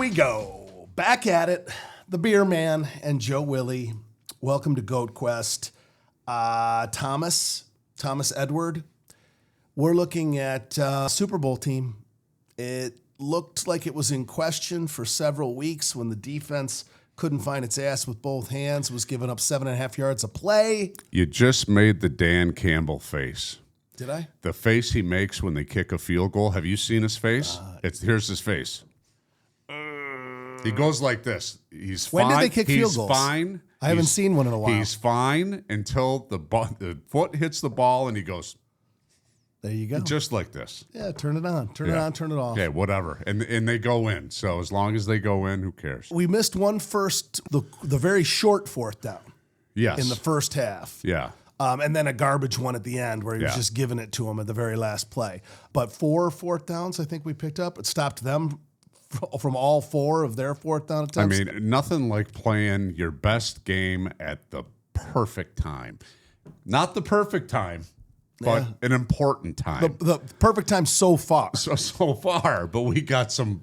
we go. Back at it. The Beer Man and Joe Willie. Welcome to GOATQUEST. Thomas Edward. We're looking at Super Bowl team. It looked like it was in question for several weeks when the defense couldn't find its ass with both hands, was giving up 7.5 yards a play. You just made the Dan Campbell face. Did I? The face he makes when they kick a field goal. Have you seen his face? Here's his face. He goes like this. He's fine. When did they kick field goals? He's fine. I haven't seen one in a while. He's fine until the foot hits the ball and he goes. There you go. Just like this. Yeah, turn it on. Turn it on, turn it off. Okay, whatever. And they go in. So as long as they go in, who cares? We missed one the very short fourth down. Yes. In the first half. Yeah. And then a garbage one at the end where he was just giving it to him at the very last play. But 4 fourth downs I think we picked up. It stopped them from all 4 of their fourth down attempts. I mean, nothing like playing your best game at the perfect time. Not the perfect time, but an important time. The perfect time so far. So far, but we got some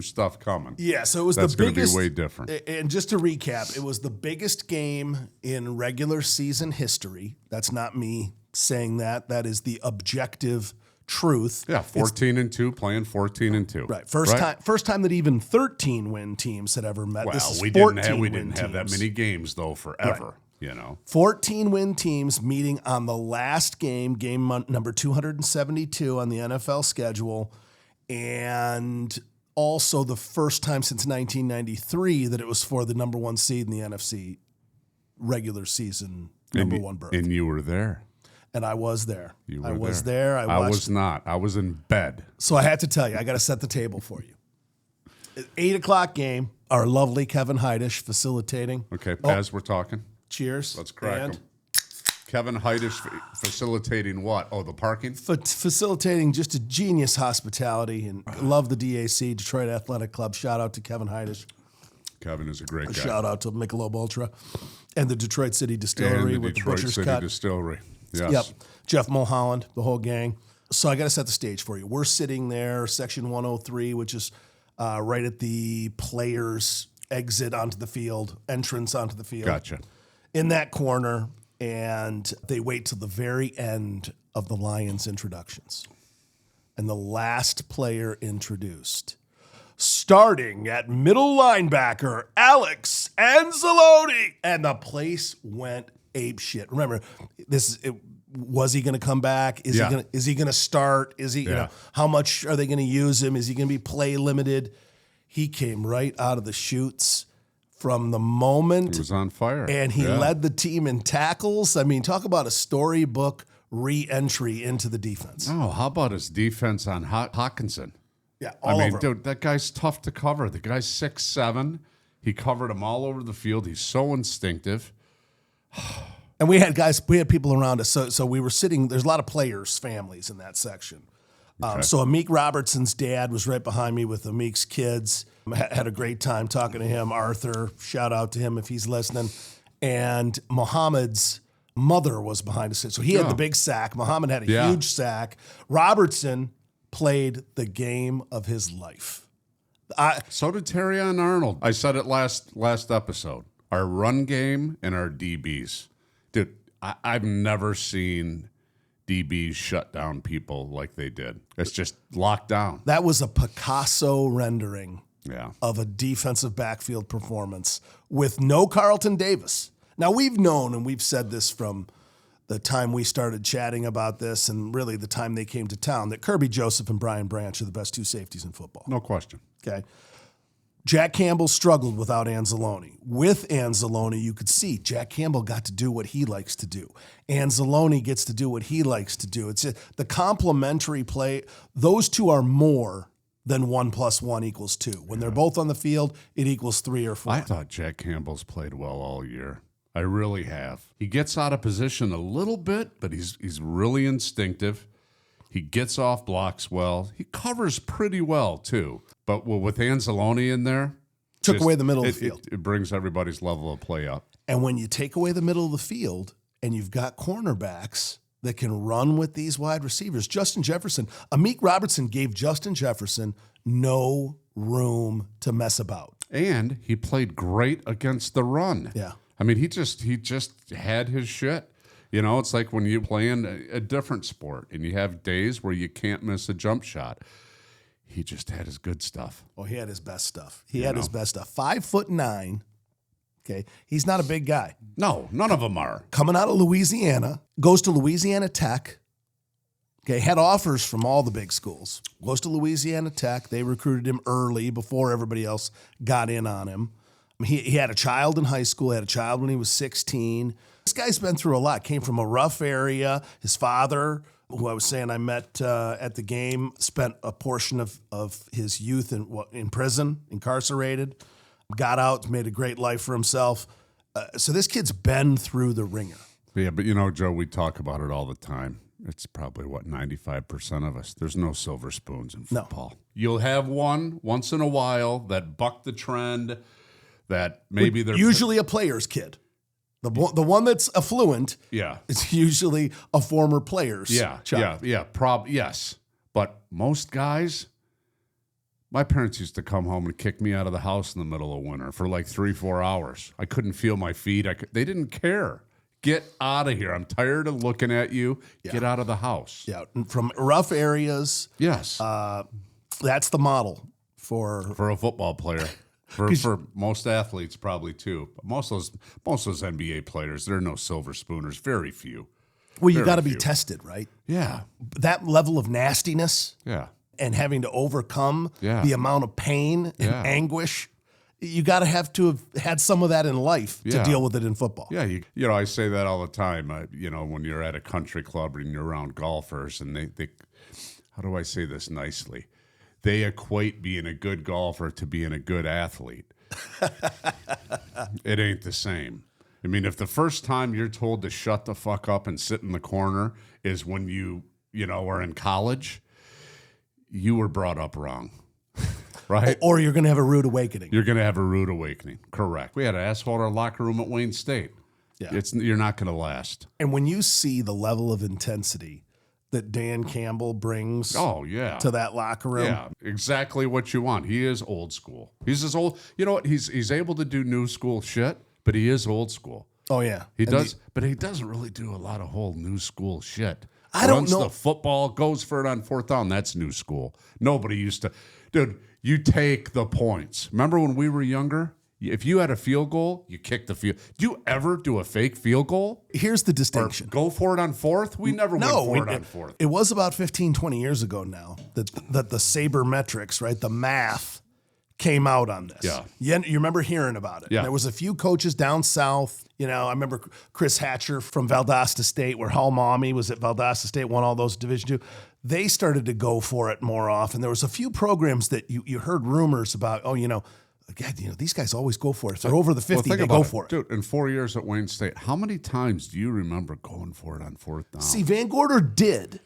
stuff coming. Yeah, so it was That's the biggest. Going to be way different. And just to recap, it was the biggest game in regular season history. That's not me saying that. That is the objective truth. Yeah, 14-2, playing 14-2. Right. First time that even 13-win teams had ever met. Well, this is we 14 didn't have that many games though forever. Right. 14-win teams meeting on the last game number 272 on the NFL schedule, and also the first time since 1993 that it was for the number 1 seed in the NFC regular season number 1 berth. And you were there. And I was there. I was there. I was not. I was in bed. So I had to tell you, I got to set the table for you. 8 o'clock game, our lovely Kevin Heidish facilitating. Okay, as we're talking. Cheers. Let's crack them. Kevin Heidish facilitating what? Oh, the parking? Facilitating just a genius hospitality, and love the DAC, Detroit Athletic Club. Shout out to Kevin Heidish. Kevin is a great guy. Shout out to Michelob Ultra and the Detroit City Distillery with the Butcher's Cut. Distillery. Yes. Yep. Jeff Mulholland, the whole gang. So I got to set the stage for you. We're sitting there, section 103, which is right at the players' exit onto the field, entrance onto the field. Gotcha. In that corner, and they wait till the very end of the Lions introductions. And the last player introduced, starting at middle linebacker, Alex Anzalone. And the place went apeshit. Remember, was he going to come back? Is he going to start? Is he, how much are they going to use him? Is he going to be play limited? He came right out of the chutes. From the moment he was on fire, and he led the team in tackles. I mean, talk about a storybook re-entry into the defense. Oh, how about his defense on Hawkinson? Yeah, over. Dude, that guy's tough to cover. The guy's 6'7". He covered him all over the field. He's so instinctive. And we had people around us. So we were sitting. There's a lot of players' families in that section. So Amik Robertson's dad was right behind me with Amik's kids. Had a great time talking to him. Arthur, shout out to him if he's listening. And Muhammad's mother was behind us. So he had the big sack. Muhammad had a huge sack. Robertson played the game of his life. So did Terrion Arnold. I said it last episode. Our run game and our DBs. Dude, I've never seen DBs shut down people like they did. It's just locked down. That was a Picasso rendering of a defensive backfield performance with no Carlton Davis. Now, we've known, and we've said this from the time we started chatting about this and really the time they came to town, that Kirby Joseph and Brian Branch are the best 2 safeties in football. No question. Okay. Jack Campbell struggled without Anzalone. With Anzalone, you could see Jack Campbell got to do what he likes to do. Anzalone gets to do what he likes to do. It's the complementary play. Those two are more than 1 + 1 = 2. When they're both on the field, it equals 3 or 4. I thought Jack Campbell's played well all year. I really have. He gets out of position a little bit, but he's really instinctive. He gets off blocks well. He covers pretty well, too. But with Anzalone in there, took away the middle of the field. It brings everybody's level of play up. And when you take away the middle of the field and you've got cornerbacks that can run with these wide receivers. Justin Jefferson, Amik Robertson gave Justin Jefferson no room to mess about. And he played great against the run. Yeah. I mean, he just had his shit. You know, it's like when you play in a different sport and you have days where you can't miss a jump shot. He just had his good stuff. Oh, he had his best stuff. He had his best stuff. 5'9". Okay. He's not a big guy. No, none of them are. Coming out of Louisiana, goes to Louisiana Tech. Okay, had offers from all the big schools. Goes to Louisiana Tech. They recruited him early before everybody else got in on him. He had a child in high school, had a child when he was 16. This guy's been through a lot. Came from a rough area. His father, who I was saying I met at the game, spent a portion of his youth in prison, incarcerated. Got out, made a great life for himself. So this kid's been through the ringer. Yeah, but you know, Joe, we talk about it all the time. It's probably, 95% of us. There's no silver spoons in football. No. You'll have one once in a while that buck the trend, that maybe they're... Usually a player's kid. The one that's affluent is usually a former player's child. Yes. But most guys, my parents used to come home and kick me out of the house in the middle of winter for like 3-4 hours. I couldn't feel my feet. They didn't care. Get out of here. I'm tired of looking at you. Yeah. Get out of the house. Yeah, from rough areas. Yes. That's the model for a football player. For most athletes, probably too. But most of those NBA players, there are no silver spooners. Very few. Well, you got to be tested, right? Yeah. That level of nastiness. Yeah. And having to overcome the amount of pain and anguish. You got to have had some of that in life to deal with it in football. Yeah, you know, I say that all the time. You know, when you're at a country club and you're around golfers, and they how do I say this nicely? They equate being a good golfer to being a good athlete. It ain't the same. I mean, if the first time you're told to shut the fuck up and sit in the corner is when you are in college, you were brought up wrong. Right? Or you're going to have a rude awakening. You're going to have a rude awakening. Correct. We had an asshole in our locker room at Wayne State. Yeah. You're not going to last. And when you see the level of intensity that Dan Campbell brings to that locker room. Yeah, exactly what you want. He is old school. He's as old. You know what? He's able to do new school shit, but he is old school. Oh, yeah. He does, but he doesn't really do a lot of whole new school shit. I don't know. Once the football goes for it on fourth down, that's new school. Nobody used to. Dude, you take the points. Remember when we were younger? If you had a field goal, you kicked the field. Do you ever do a fake field goal? Here's the distinction. Or go for it on fourth? We never went for it on fourth. It was about 15, 20 years ago now that the sabermetrics, right, the math came out on this. Yeah. You remember hearing about it. Yeah. There was a few coaches down south. You know, I remember Chris Hatcher from Valdosta State, where Hal Mommy was at Valdosta State, won all those Division II. They started to go for it more often. There was a few programs that you heard rumors about, God, these guys always go for it. If they're over the 50, they go for it. Dude, in 4 years at Wayne State, how many times do you remember going for it on fourth down? See, Van Gorder did.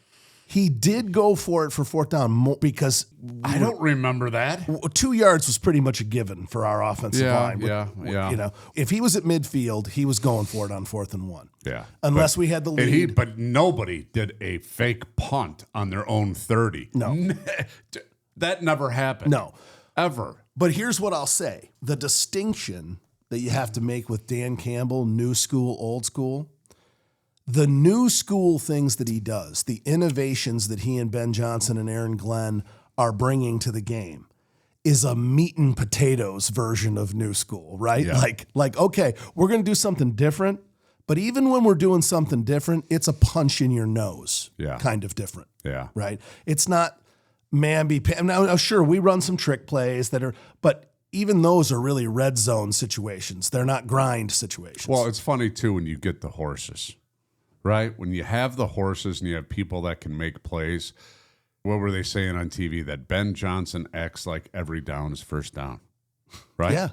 He did go for it for fourth down because I don't remember that. 2 yards was pretty much a given for our offensive line. Yeah. If he was at midfield, he was going for it on 4th and 1. Yeah. Unless we had the lead. But nobody did a fake punt on their own 30. No. That never happened. No. Ever. But here's what I'll say. The distinction that you have to make with Dan Campbell, new school, old school, the new school things that he does, the innovations that he and Ben Johnson and Aaron Glenn are bringing to the game is a meat and potatoes version of new school, right? Yeah. Like, okay, we're going to do something different, but even when we're doing something different, it's a punch in your nose kind of different. Yeah. Right? It's not now, sure, we run some trick plays but even those are really red zone situations. They're not grind situations. Well, it's funny, too, when you get the horses, right? When you have the horses and you have people that can make plays, what were they saying on TV? That Ben Johnson acts like every down is first down, right? Yeah.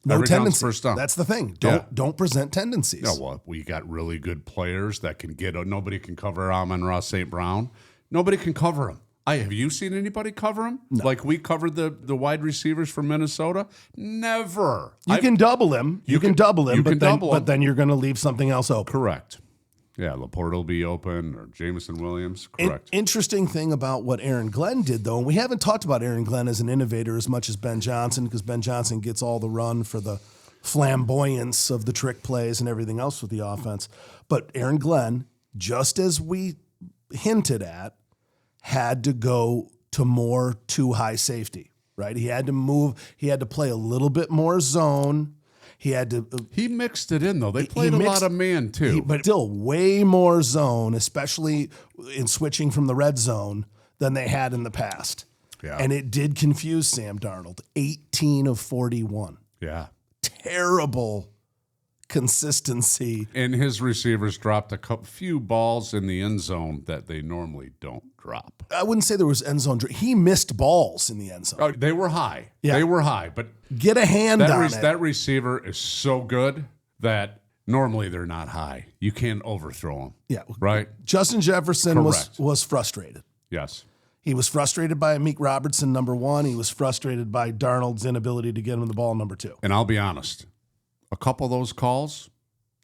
No every tendency. First down. That's the thing. Don't present tendencies. No, well, we got really good players that can nobody can cover Amon-Ra St. Brown. Nobody can cover him. Have you seen anybody cover him? No. Like we covered the wide receivers from Minnesota? Never. You can double him. You can double him, but then double him. you're going to leave something else open. Correct. Yeah, Laporte will be open, or Jameson Williams. Correct. Interesting thing about what Aaron Glenn did, though, and we haven't talked about Aaron Glenn as an innovator as much as Ben Johnson, because Ben Johnson gets all the run for the flamboyance of the trick plays and everything else with the offense. But Aaron Glenn, just as we hinted at, had to go to more too high safety, right? He had to move. He had to play a little bit more zone. He had to. He mixed it in, though. They played a lot of man, too. But still way more zone, especially in switching from the red zone, than they had in the past. Yeah. And it did confuse Sam Darnold. 18 of 41. Yeah. Terrible consistency. And his receivers dropped a few balls in the end zone that they normally don't drop. I wouldn't say there was end zone. He missed balls in the end zone. Oh, they were high. Yeah. They were high, but Get a hand on it. that receiver is so good that normally they're not high. You can't overthrow them. Yeah. Right? Justin Jefferson Correct. was frustrated. Yes. He was frustrated by Meek Robertson, number one. He was frustrated by Darnold's inability to get him the ball, number two. And I'll be honest, a couple of those calls,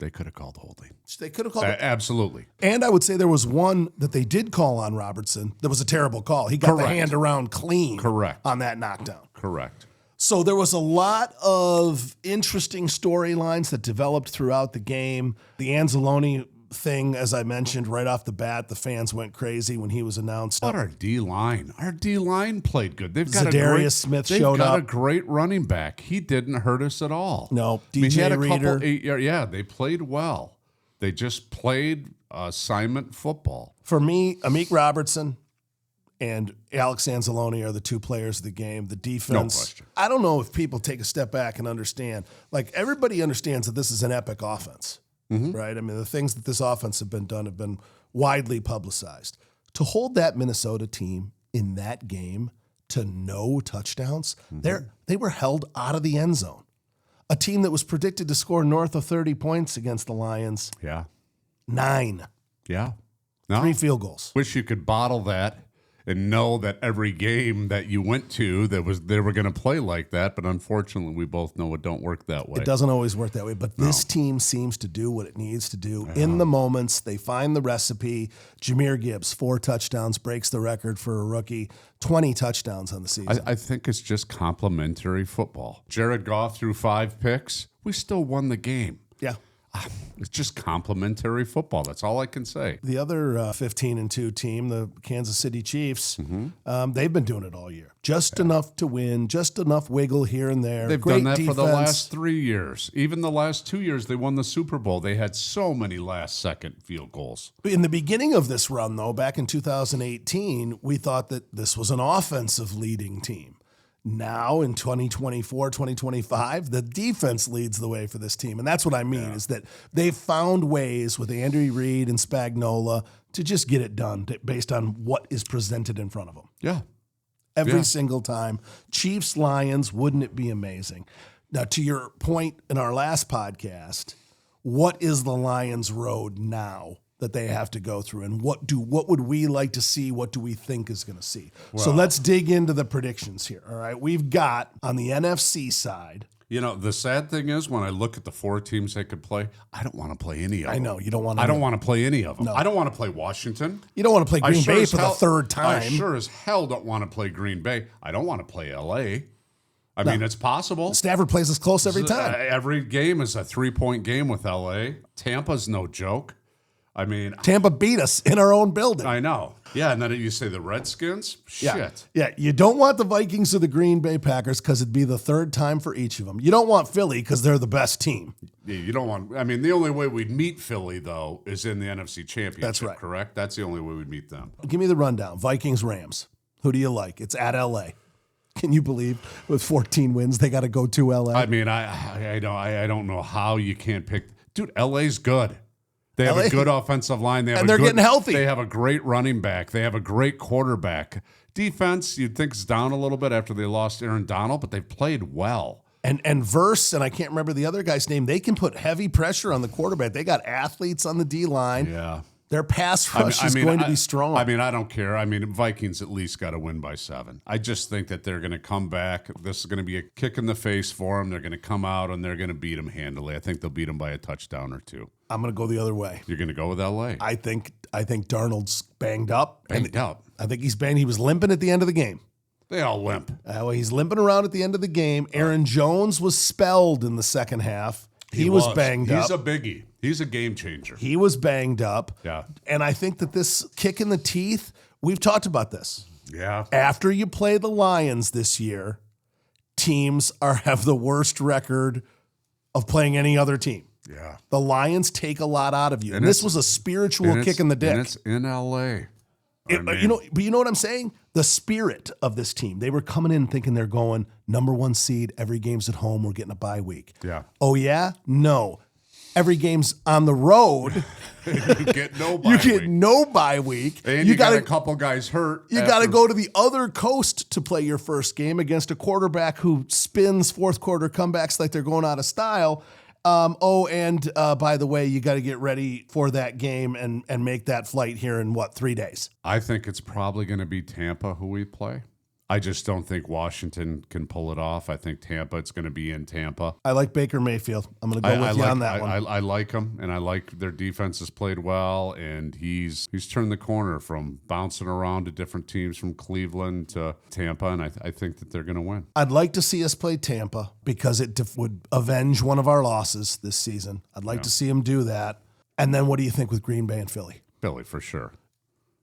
they could have called holding. They could have called it. Absolutely. And I would say there was one that they did call on Robertson that was a terrible call. He got the Correct. hand around clean Correct. on that knockdown. Correct. So there was a lot of interesting storylines that developed throughout the game. The Anzalone thing, as I mentioned, right off the bat, the fans went crazy when he was announced. But our D-line played good. They've got Zadarius Smith showed up. a great running back. He didn't hurt us at all. No, I mean, he DJ had a Reader. couple 8-yard. Yeah, they played well. They just played assignment football. For me, Amik Robertson and Alex Anzalone are the two players of the game. The defense, No question. I don't know if people take a step back and understand. Like, everybody understands that this is an epic offense, right? I mean, the things that this offense have been widely publicized. To hold that Minnesota team in that game to no touchdowns, they were held out of the end zone. A team that was predicted to score north of 30 points against the Lions, Yeah. 9, Yeah. No. 3 field goals. Wish you could bottle that and know that every game that you went to they were going to play like that, but unfortunately we both know it don't work that way. It doesn't always work that way, but this team seems to do what it needs to do in the moments. They find the recipe. Jahmyr Gibbs, 4 touchdowns, breaks the record for a rookie, 20 touchdowns on the season. I think it's just complimentary football. Jared Goff threw 5 picks. We still won the game. Yeah. It's just complimentary football. That's all I can say. The other 15-2 team, the Kansas City Chiefs, they've been doing it all year. Just enough to win, just enough wiggle here and there. They've Great done that defense. for the last 3 years. Even the last 2 years, they won the Super Bowl. They had so many last-second field goals. In the beginning of this run, though, back in 2018, we thought that this was an offensive leading team. Now in 2024, 2025, the defense leads the way for this team. And that's what I mean, is that they've found ways with Andy Reid and Spagnuolo to just get it done based on what is presented in front of them. Yeah. Every single time. Chiefs, Lions, wouldn't it be amazing? Now, to your point in our last podcast, what is the Lions' road now that they have to go through, and what would we like to see? What do we think is going to see? So let's dig into the predictions here. All right, we've got on the NFC side. You know, the sad thing is when I look at the 4 teams they could play, I don't want to play any of them. I know you don't want to. I don't want to play any of them. No. I don't want to play Washington. You don't want to play Green Bay as for the hell- third time. I sure as hell don't want to play Green Bay. I don't want to play LA. I mean, it's possible. Stafford plays us close every time. Every game is a 3-point game with LA. Tampa's no joke. I mean, Tampa beat us in our own building. I know. Yeah, and then you say the Redskins? Shit. Yeah, you don't want the Vikings or the Green Bay Packers because it'd be the third time for each of them. You don't want Philly because they're the best team. Yeah, you don't want. I mean, the only way we'd meet Philly, though, is in the NFC Championship. That's right. Correct? That's the only way we'd meet them. Give me the rundown. Vikings, Rams. Who do you like? It's at LA. Can you believe with 14 wins they got to go to LA? I mean, I don't know how you can't pick. Dude, LA's good. They have a good offensive line. They're getting healthy. They have a great running back. They have a great quarterback. Defense, you'd think is down a little bit after they lost Aaron Donald, but they've played well. And Verse, and I can't remember the other guy's name, they can put heavy pressure on the quarterback. They got athletes on the D-line. Yeah. Their pass rush is going to be strong. I mean, I don't care. I mean, Vikings at least got to win by 7. I just think that they're going to come back. This is going to be a kick in the face for them. They're going to come out and they're going to beat them handily. I think they'll beat them by a touchdown or 2. I'm going to go the other way. You're going to go with L.A.? I think Darnold's banged up. Banged up? I think he's banged. He was limping at the end of the game. They all limp. Well, he's limping around at the end of the game. Aaron Jones was spelled in the second half. He was banged up. He's a biggie. He's a game changer. He was banged up. Yeah. And I think that this kick in the teeth, we've talked about this. Yeah. After you play the Lions this year, teams have the worst record of playing any other team. Yeah. The Lions take a lot out of you. And this was a spiritual kick in the dick. And it's in L.A. But you know what I'm saying? The spirit of this team. They were coming in thinking they're going number 1 seed. Every game's at home. We're getting a bye week. Yeah. Oh, yeah? No. Every game's on the road. You get no bye You get week. no bye week. And you got a couple guys hurt. You got to go to the other coast to play your first game against a quarterback who spins fourth quarter comebacks like they're going out of style. By the way, you got to get ready for that game and make that flight here in 3 days? I think it's probably going to be Tampa who we play. I just don't think Washington can pull it off. I think Tampa, it's going to be in Tampa. I like Baker Mayfield. I'm going to go with you on that one. I like him, and I like their defense has played well, and he's turned the corner from bouncing around to different teams from Cleveland to Tampa, and I think that they're going to win. I'd like to see us play Tampa because it would avenge one of our losses this season. I'd like to see them do that. And then what do you think with Green Bay and Philly? Philly, for sure.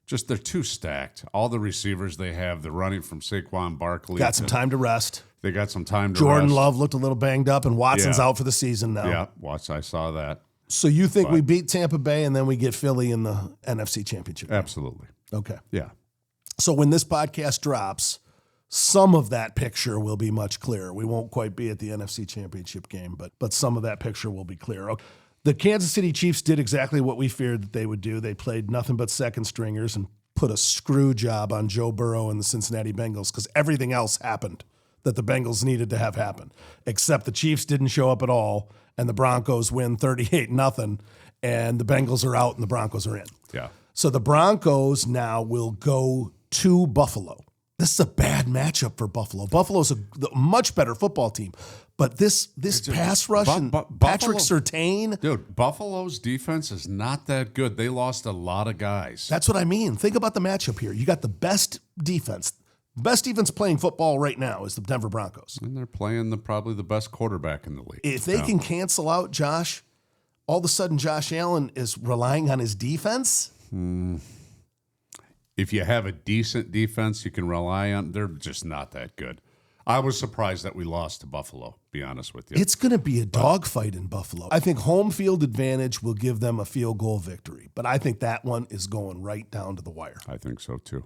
Just they're too stacked. All the receivers they have, they're running from Saquon Barkley. Got some time to rest. They got some time to Jordan rest. Love looked a little banged up, and Watson's out for the season now. Yeah, I saw that. So you think we beat Tampa Bay and then we get Philly in the NFC Championship game? Absolutely. Okay. Yeah. So when this podcast drops, some of that picture will be much clearer. We won't quite be at the NFC Championship game, but some of that picture will be clear. Okay. The Kansas City Chiefs did exactly what we feared that they would do. They played nothing but second stringers and put a screw job on Joe Burrow and the Cincinnati Bengals because everything else happened that the Bengals needed to have happen, except the Chiefs didn't show up at all, and the Broncos win 38-0, and the Bengals are out and the Broncos are in. Yeah. So the Broncos now will go to Buffalo. This is a bad matchup for Buffalo. Buffalo's a much better football team. But this pass rush and Patrick Surtain. Dude, Buffalo's defense is not that good. They lost a lot of guys. That's what I mean. Think about the matchup here. You got the best defense. Best defense playing football right now is the Denver Broncos. And they're playing probably the best quarterback in the league. If they can cancel out Josh, all of a sudden Josh Allen is relying on his defense. If you have a decent defense you can rely on, they're just not that good. I was surprised that we lost to Buffalo, be honest with you. It's going to be a dogfight in Buffalo. I think home field advantage will give them a field goal victory, but I think that one is going right down to the wire. I think so too.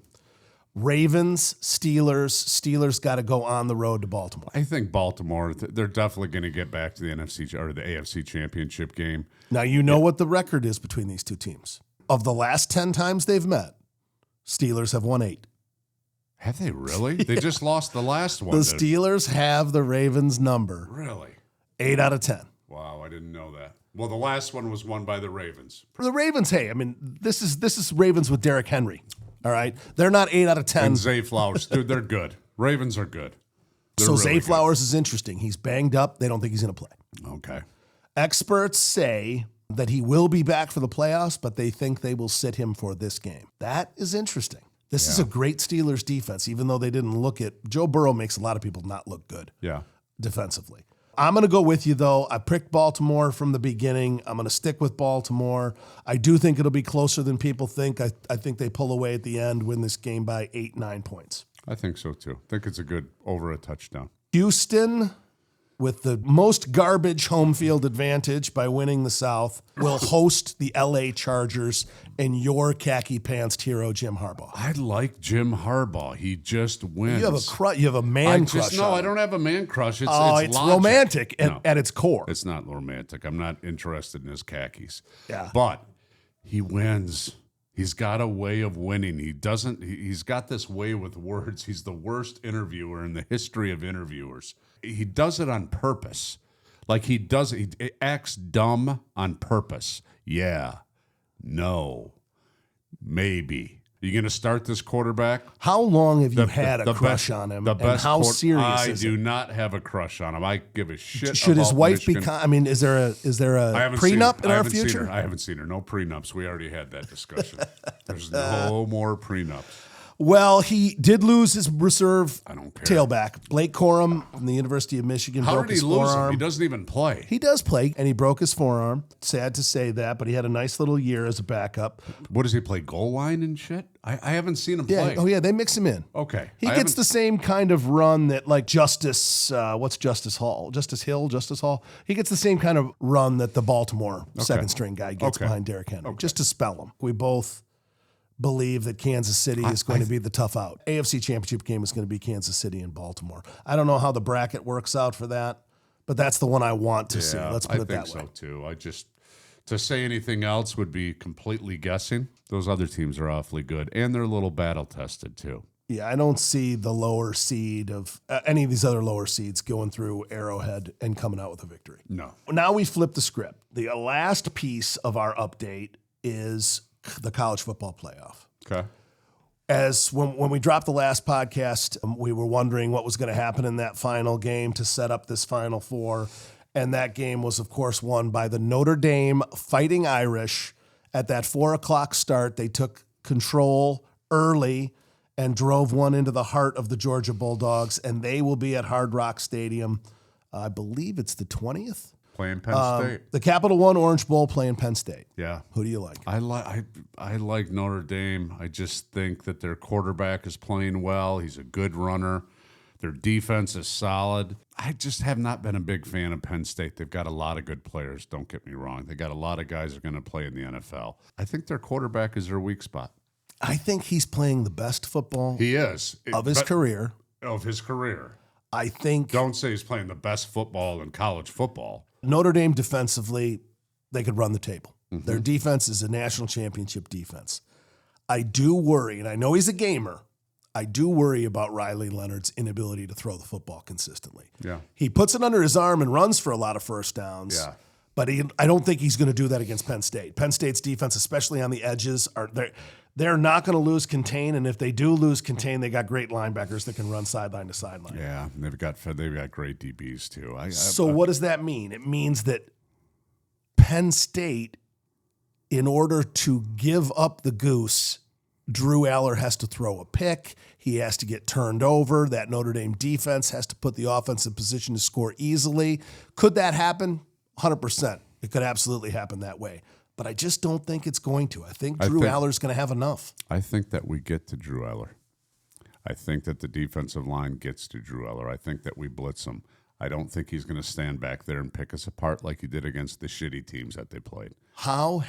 Ravens, Steelers. Steelers got to go on the road to Baltimore. I think Baltimore, they're definitely going to get back to the NFC or the AFC Championship game. Now, you know what the record is between these two teams. Of the last 10 times they've met, Steelers have won 8. Have they really? They just lost the last one. The Steelers have the Ravens number. Really? 8 out of 10. Wow, I didn't know that. Well, the last one was won by the Ravens. For the Ravens, hey, I mean, this is Ravens with Derrick Henry. All right? They're not 8 out of 10. And Zay Flowers. Dude, they're good. Ravens are good. They're so really Zay good. Flowers is interesting. He's banged up. They don't think he's going to play. Okay. Experts say that he will be back for the playoffs, but they think they will sit him for this game. That is interesting. This is a great Steelers defense, even though they didn't look at Joe Burrow makes a lot of people not look good defensively. I'm going to go with you, though. I picked Baltimore from the beginning. I'm going to stick with Baltimore. I do think it'll be closer than people think. I think they pull away at the end, win this game by 8-9 points. I think so, too. I think it's a good over a touchdown. Houston, with the most garbage home field advantage by winning the South, will host the LA Chargers and your khaki-pantsed hero, Jim Harbaugh. I like Jim Harbaugh. He just wins. You have a man crush. No, on I him. don't have a man crush. It's It's logic. romantic No, at its core. it's not romantic. I'm not interested in his khakis. Yeah. But he wins. He's got a way of winning. He's got this way with words. He's the worst interviewer in the history of interviewers. He does it on purpose. Like he acts dumb on purpose. Yeah. No. Maybe. You going to start this quarterback? How long have you had a crush on him? And how serious is it? I do not have a crush on him. I give a shit. Should his wife Michigan. be? I mean, is there a prenup in our future? I haven't seen her. No prenups. We already had that discussion. There's no more prenups. Well, he did lose his reserve I don't care. tailback, Blake Corum from the University of Michigan. How broke did he his lose forearm. him? He doesn't even play. He does play, and he broke his forearm. Sad to say that, but he had a nice little year as a backup. What does he play? Goal line and shit? I haven't seen him play. Oh, yeah, they mix him in. Okay. He gets the same kind of run that like Justice, what's Justice Hall? Justice Hall? He gets the same kind of run that the Baltimore second string guy gets behind Derrick Henry, just to spell him. We both believe that Kansas City is going to be the tough out. AFC Championship game is going to be Kansas City and Baltimore. I don't know how the bracket works out for that, but that's the one I want to see. Let's put it that way. I think so too. To say anything else would be completely guessing. Those other teams are awfully good, and they're a little battle tested too. Yeah, I don't see the lower seed of any of these other lower seeds going through Arrowhead and coming out with a victory. No. Now we flip the script. The last piece of our update is the college football playoff. Okay. As when we dropped the last podcast, we were wondering what was going to happen in that final game to set up this Final Four. And that game was, of course, won by the Notre Dame Fighting Irish. At that 4 o'clock start, they took control early and drove one into the heart of the Georgia Bulldogs. And they will be at Hard Rock Stadium, I believe it's the 20th. Playing Penn State. The Capital One Orange Bowl playing Penn State. Yeah. Who do you like? I like Notre Dame. I just think that their quarterback is playing well. He's a good runner. Their defense is solid. I just have not been a big fan of Penn State. They've got a lot of good players, don't get me wrong. They got a lot of guys that are going to play in the NFL. I think their quarterback is their weak spot. I think he's playing the best football He is. of his career. Of his career. I think Don't say he's playing the best football in college football. Notre Dame defensively, they could run the table. Their defense is a national championship defense. I do worry, and I know he's a gamer, I do worry about Riley Leonard's inability to throw the football consistently. Yeah. He puts it under his arm and runs for a lot of first downs. Yeah. But I don't think he's going to do that against Penn State. Penn State's defense, especially on the edges, they're not going to lose contain, and if they do lose contain, they got great linebackers that can run sideline to sideline. Yeah, they've got great DBs too. So what does that mean? It means that Penn State, in order to give up the goose, Drew Aller has to throw a pick. He has to get turned over. That Notre Dame defense has to put the offense in position to score easily. Could that happen? 100%. It could absolutely happen that way. But I just don't think it's going to. I think Drew Aller's going to have enough. I think that we get to Drew Aller. I think that the defensive line gets to Drew Aller. I think that we blitz him. I don't think he's going to stand back there and pick us apart like he did against the shitty teams that they played. How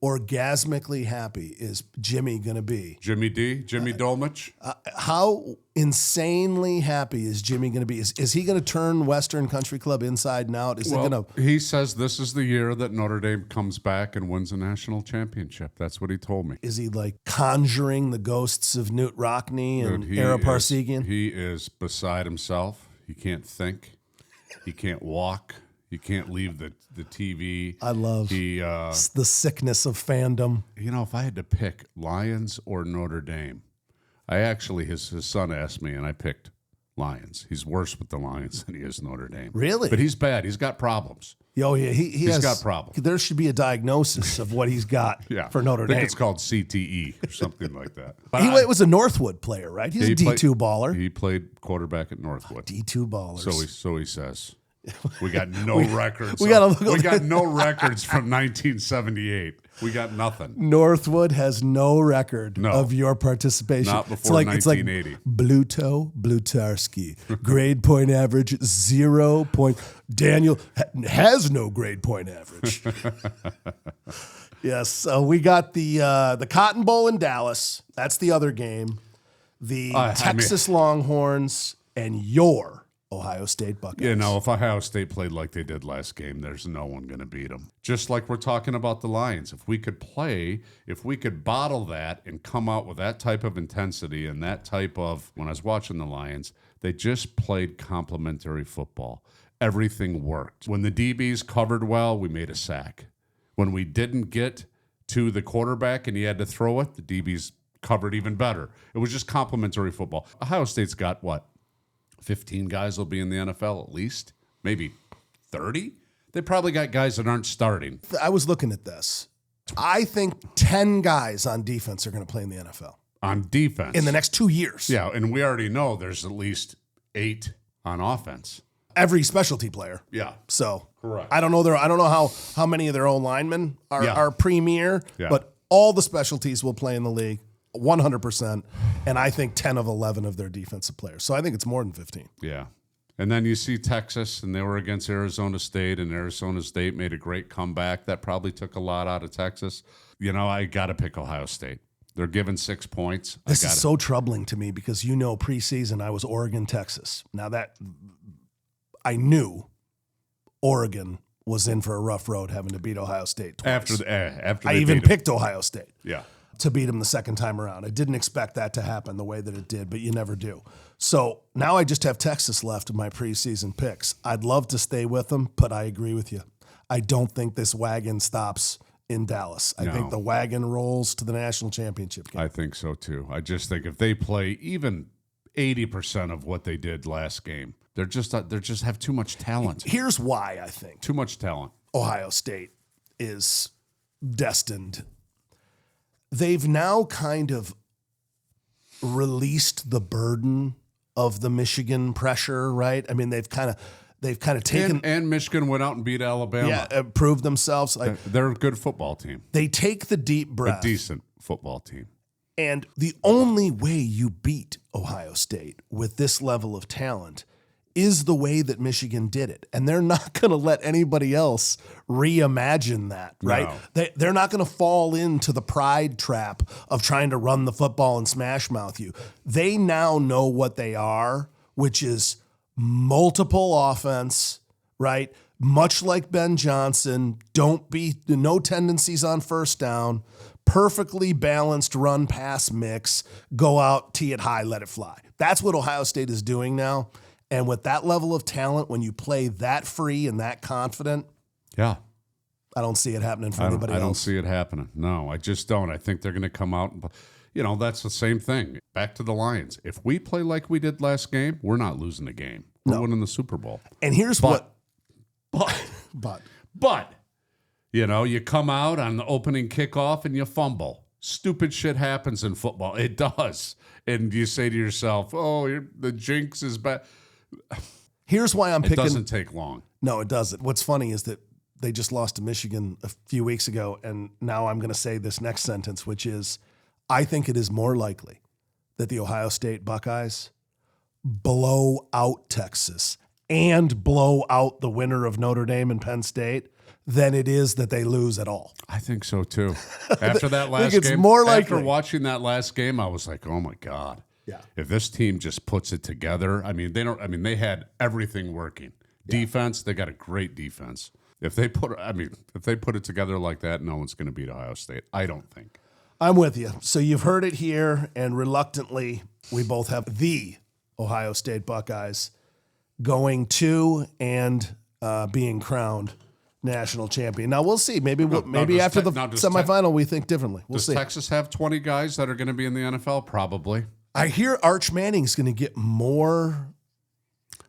orgasmically happy is Jimmy going to be? Jimmy Dolmich? How insanely happy is Jimmy going to be? Is he going to turn Western Country Club inside and out? He says this is the year that Notre Dame comes back and wins a national championship. That's what he told me. Is he like conjuring the ghosts of Newt Rockne and Ara Parsegian? He is beside himself. He can't think. He can't walk. You can't leave the TV. I love the sickness of fandom. You know, if I had to pick Lions or Notre Dame, his son asked me, and I picked Lions. He's worse with the Lions than he is Notre Dame. Really? But he's bad. He's got problems. Oh, yeah. He's got problems. There should be a diagnosis of what he's got for Notre Dame. I think it's called CTE or something like that. He was a Northwood player, right? He's a D2 baller. He played quarterback at Northwood. D2 ballers. So he says. We got no records. We got no records from 1978. We got nothing. Northwood has no record of your participation. Not before 1980. It's like Bluto, Blutarski. Grade point average, 0 point. Daniel has no grade point average. Yes, so we got the Cotton Bowl in Dallas. That's the other game. The Texas Longhorns and your Ohio State Buckeyes. You know, if Ohio State played like they did last game, there's no one going to beat them. Just like we're talking about the Lions. If we could bottle that and come out with that type of intensity and that type of, when I was watching the Lions, they just played complementary football. Everything worked. When the DBs covered well, we made a sack. When we didn't get to the quarterback and he had to throw it, the DBs covered even better. It was just complimentary football. Ohio State's got, 15 guys will be in the NFL at least? Maybe 30? They probably got guys that aren't starting. I was looking at this. I think 10 guys on defense are going to play in the NFL. On defense? In the next 2 years. Yeah, and we already know there's at least 8 on offense. Every specialty player. Yeah. So correct. I don't know how many of their own linemen are premier, Yeah. but all the specialties will play in the league 100%. And I think 10 of 11 of their defensive players. So I think it's more than 15. Yeah. And then you see Texas, and they were against Arizona State, and Arizona State made a great comeback. That probably took a lot out of Texas. I got to pick Ohio State. They're given 6 points. This is so troubling to me because preseason I was Oregon, Texas. Now that I knew Oregon was in for a rough road having to beat Ohio State twice. After I they even beat 'em. picked Ohio State. Yeah. To beat them the second time around. I didn't expect that to happen the way that it did, but you never do. So now I just have Texas left in my preseason picks. I'd love to stay with them, but I agree with you. I don't think this wagon stops in Dallas. I think the wagon rolls to the national championship game. I think so too. I just think if they play even 80% of what they did last game, they're just have too much talent. Here's why I think Too much talent. Ohio State is destined. They've now kind of released the burden of the Michigan pressure, right? I mean, they've kind of taken And Michigan went out and beat Alabama. proved themselves. They're a good football team. They take the deep breath. A decent football team. And the only way you beat Ohio State with this level of talent is the way that Michigan did it. And they're not going to let anybody else reimagine that, right? No. They're not going to fall into the pride trap of trying to run the football and smash mouth you. They now know what they are, which is multiple offense, right? Much like Ben Johnson, no tendencies on first down, perfectly balanced run pass mix, go out, tee it high, let it fly. That's what Ohio State is doing now. And with that level of talent, when you play that free and that confident, Yeah. I don't see it happening for anybody else. I don't see it happening. No, I just don't. I think they're going to come out and, that's the same thing. Back to the Lions. If we play like we did last game, we're not losing the game. We're winning the Super Bowl. And here's But you come out on the opening kickoff and you fumble. Stupid shit happens in football. It does. And you say to yourself, the jinx is bad. Here's why I'm picking. It doesn't take long. No, it doesn't. What's funny is that they just lost to Michigan a few weeks ago, and now I'm going to say this next sentence, which is, I think it is more likely that the Ohio State Buckeyes blow out Texas and blow out the winner of Notre Dame and Penn State than it is that they lose at all. I think so too. After that last it's game, more likely. After watching that last game, I was like, oh my God. Yeah. If this team just puts it together, they had everything working. Yeah. Defense, they got a great defense. If they put it together like that, no one's going to beat Ohio State. I don't think. I'm with you. So you've heard it here, and reluctantly, we both have the Ohio State Buckeyes going to and being crowned national champion. Now we'll see. Maybe after the semifinal we think differently. We'll see. Does Texas have 20 guys that are going to be in the NFL? Probably. I hear Arch Manning's going to get more.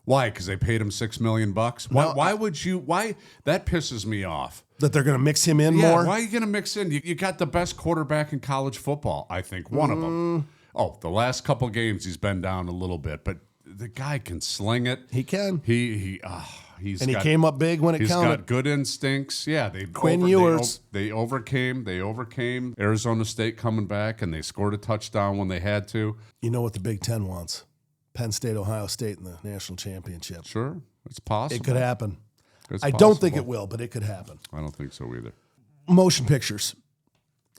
Why? Because they paid him $6 million. Why would you? Why? That pisses me off. That they're going to mix him in more. Why are you going to mix in? You got the best quarterback in college football. I think one of them. Oh, the last couple games he's been down a little bit, but the guy can sling it. He can. He came up big when it counted. He's got good instincts. Yeah, they overcame Arizona State coming back, and they scored a touchdown when they had to. You know what the Big Ten wants? Penn State, Ohio State in the national championship. Sure, it's possible. It could happen. I don't think it will, but it could happen. I don't think so either. Motion pictures.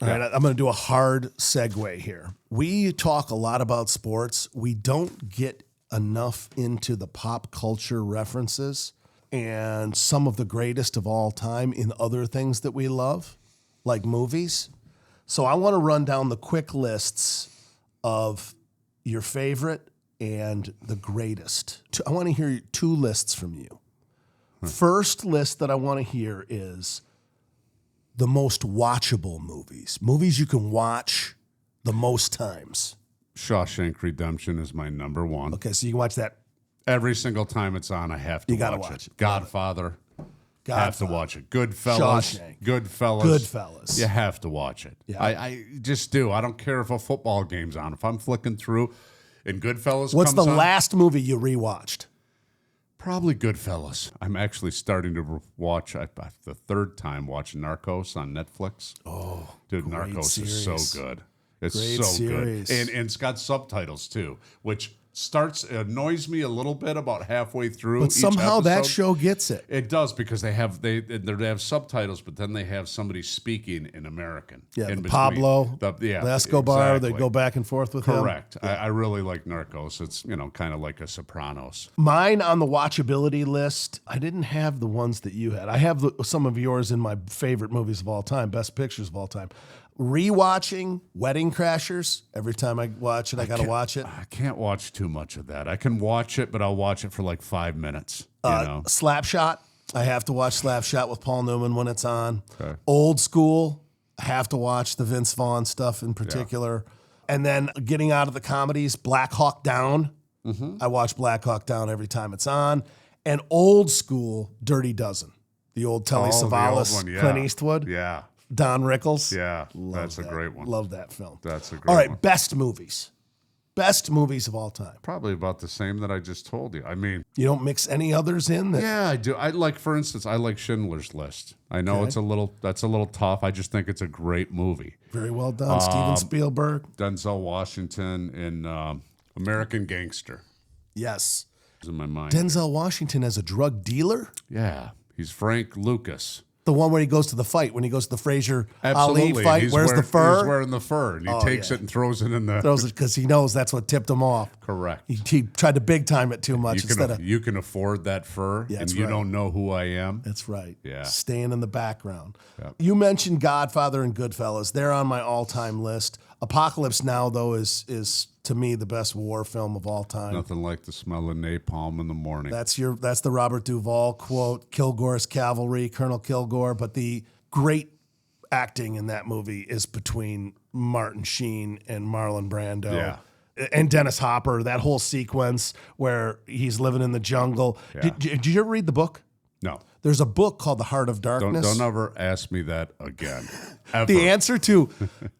All right, I'm going to do a hard segue here. We talk a lot about sports. We don't get enough into the pop culture references and some of the greatest of all time in other things that we love, like movies. So I want to run down the quick lists of your favorite and the greatest. I want to hear 2 lists from you. First list that I want to hear is the most watchable movies you can watch the most times. Shawshank Redemption is my number one. Okay, so you can watch that. Every single time it's on, I have to gotta watch watch it. it. Godfather. Have to watch it. Goodfellas. Shawshank. Goodfellas. You have to watch it. Yeah. I just do. I don't care if a football game's on. If I'm flicking through and Goodfellas What's comes the on, last movie you rewatched? probably Goodfellas. I'm actually starting to watch, the third time, watching Narcos on Netflix. Oh, dude, Narcos is so good. It's Great so series. good. And it's got subtitles, too, which annoys me a little bit about halfway through. But somehow each that episode. show gets it. It does, because they have subtitles, but then they have somebody speaking in American. Yeah, in between. Pablo, Escobar, exactly. they go back and forth with him. Correct. I really like Narcos. It's, kind of like a Sopranos. Mine on the watchability list, I didn't have the ones that you had. I have some of yours in my favorite movies of all time, best pictures of all time. Rewatching Wedding Crashers. Every time I watch it, I got to watch it. I can't watch too much of that. I can watch it, but I'll watch it for like 5 minutes. Slapshot. I have to watch Slapshot with Paul Newman when it's on. Okay. Old School. I have to watch the Vince Vaughn stuff in particular. And then getting out of the comedies, Black Hawk Down. Mm-hmm. I watch Black Hawk Down every time it's on. And Old School, Dirty Dozen. The old Telly Savalas, Clint Eastwood. Yeah. Don Rickles. Yeah, that's a great one. Love that film. That's a great one. All right, one. best movies. Best movies of all time. Probably about the same that I just told you. I mean, you don't mix any others in? Yeah, I do. For instance, I like Schindler's List. I know that's a little tough. I just think it's a great movie. Very well done. Steven Spielberg. Denzel Washington in American Gangster. Yes. Is in my mind. Denzel Washington as a drug dealer? Yeah. He's Frank Lucas. The one where he goes to the fight, when he goes to the Frazier Ali fight, where's the fur? He's wearing the fur, and he takes it and throws it in the... Throws it because he knows that's what tipped him off. Correct. He tried to big time it too much You can afford that fur, and you don't know who I am. That's right. Yeah. Staying in the background. Yep. You mentioned Godfather and Goodfellas. They're on my all-time list. Apocalypse Now, though, is to me the best war film of all time. Nothing like the smell of napalm in the morning. That's the Robert Duvall quote, Kilgore's cavalry, Colonel Kilgore. But the great acting in that movie is between Martin Sheen and Marlon Brando. Yeah. And Dennis Hopper, that whole sequence where he's living in the jungle. Yeah. Did you ever read the book? No. There's a book called The Heart of Darkness. Don't ever ask me that again. Ever. The answer to,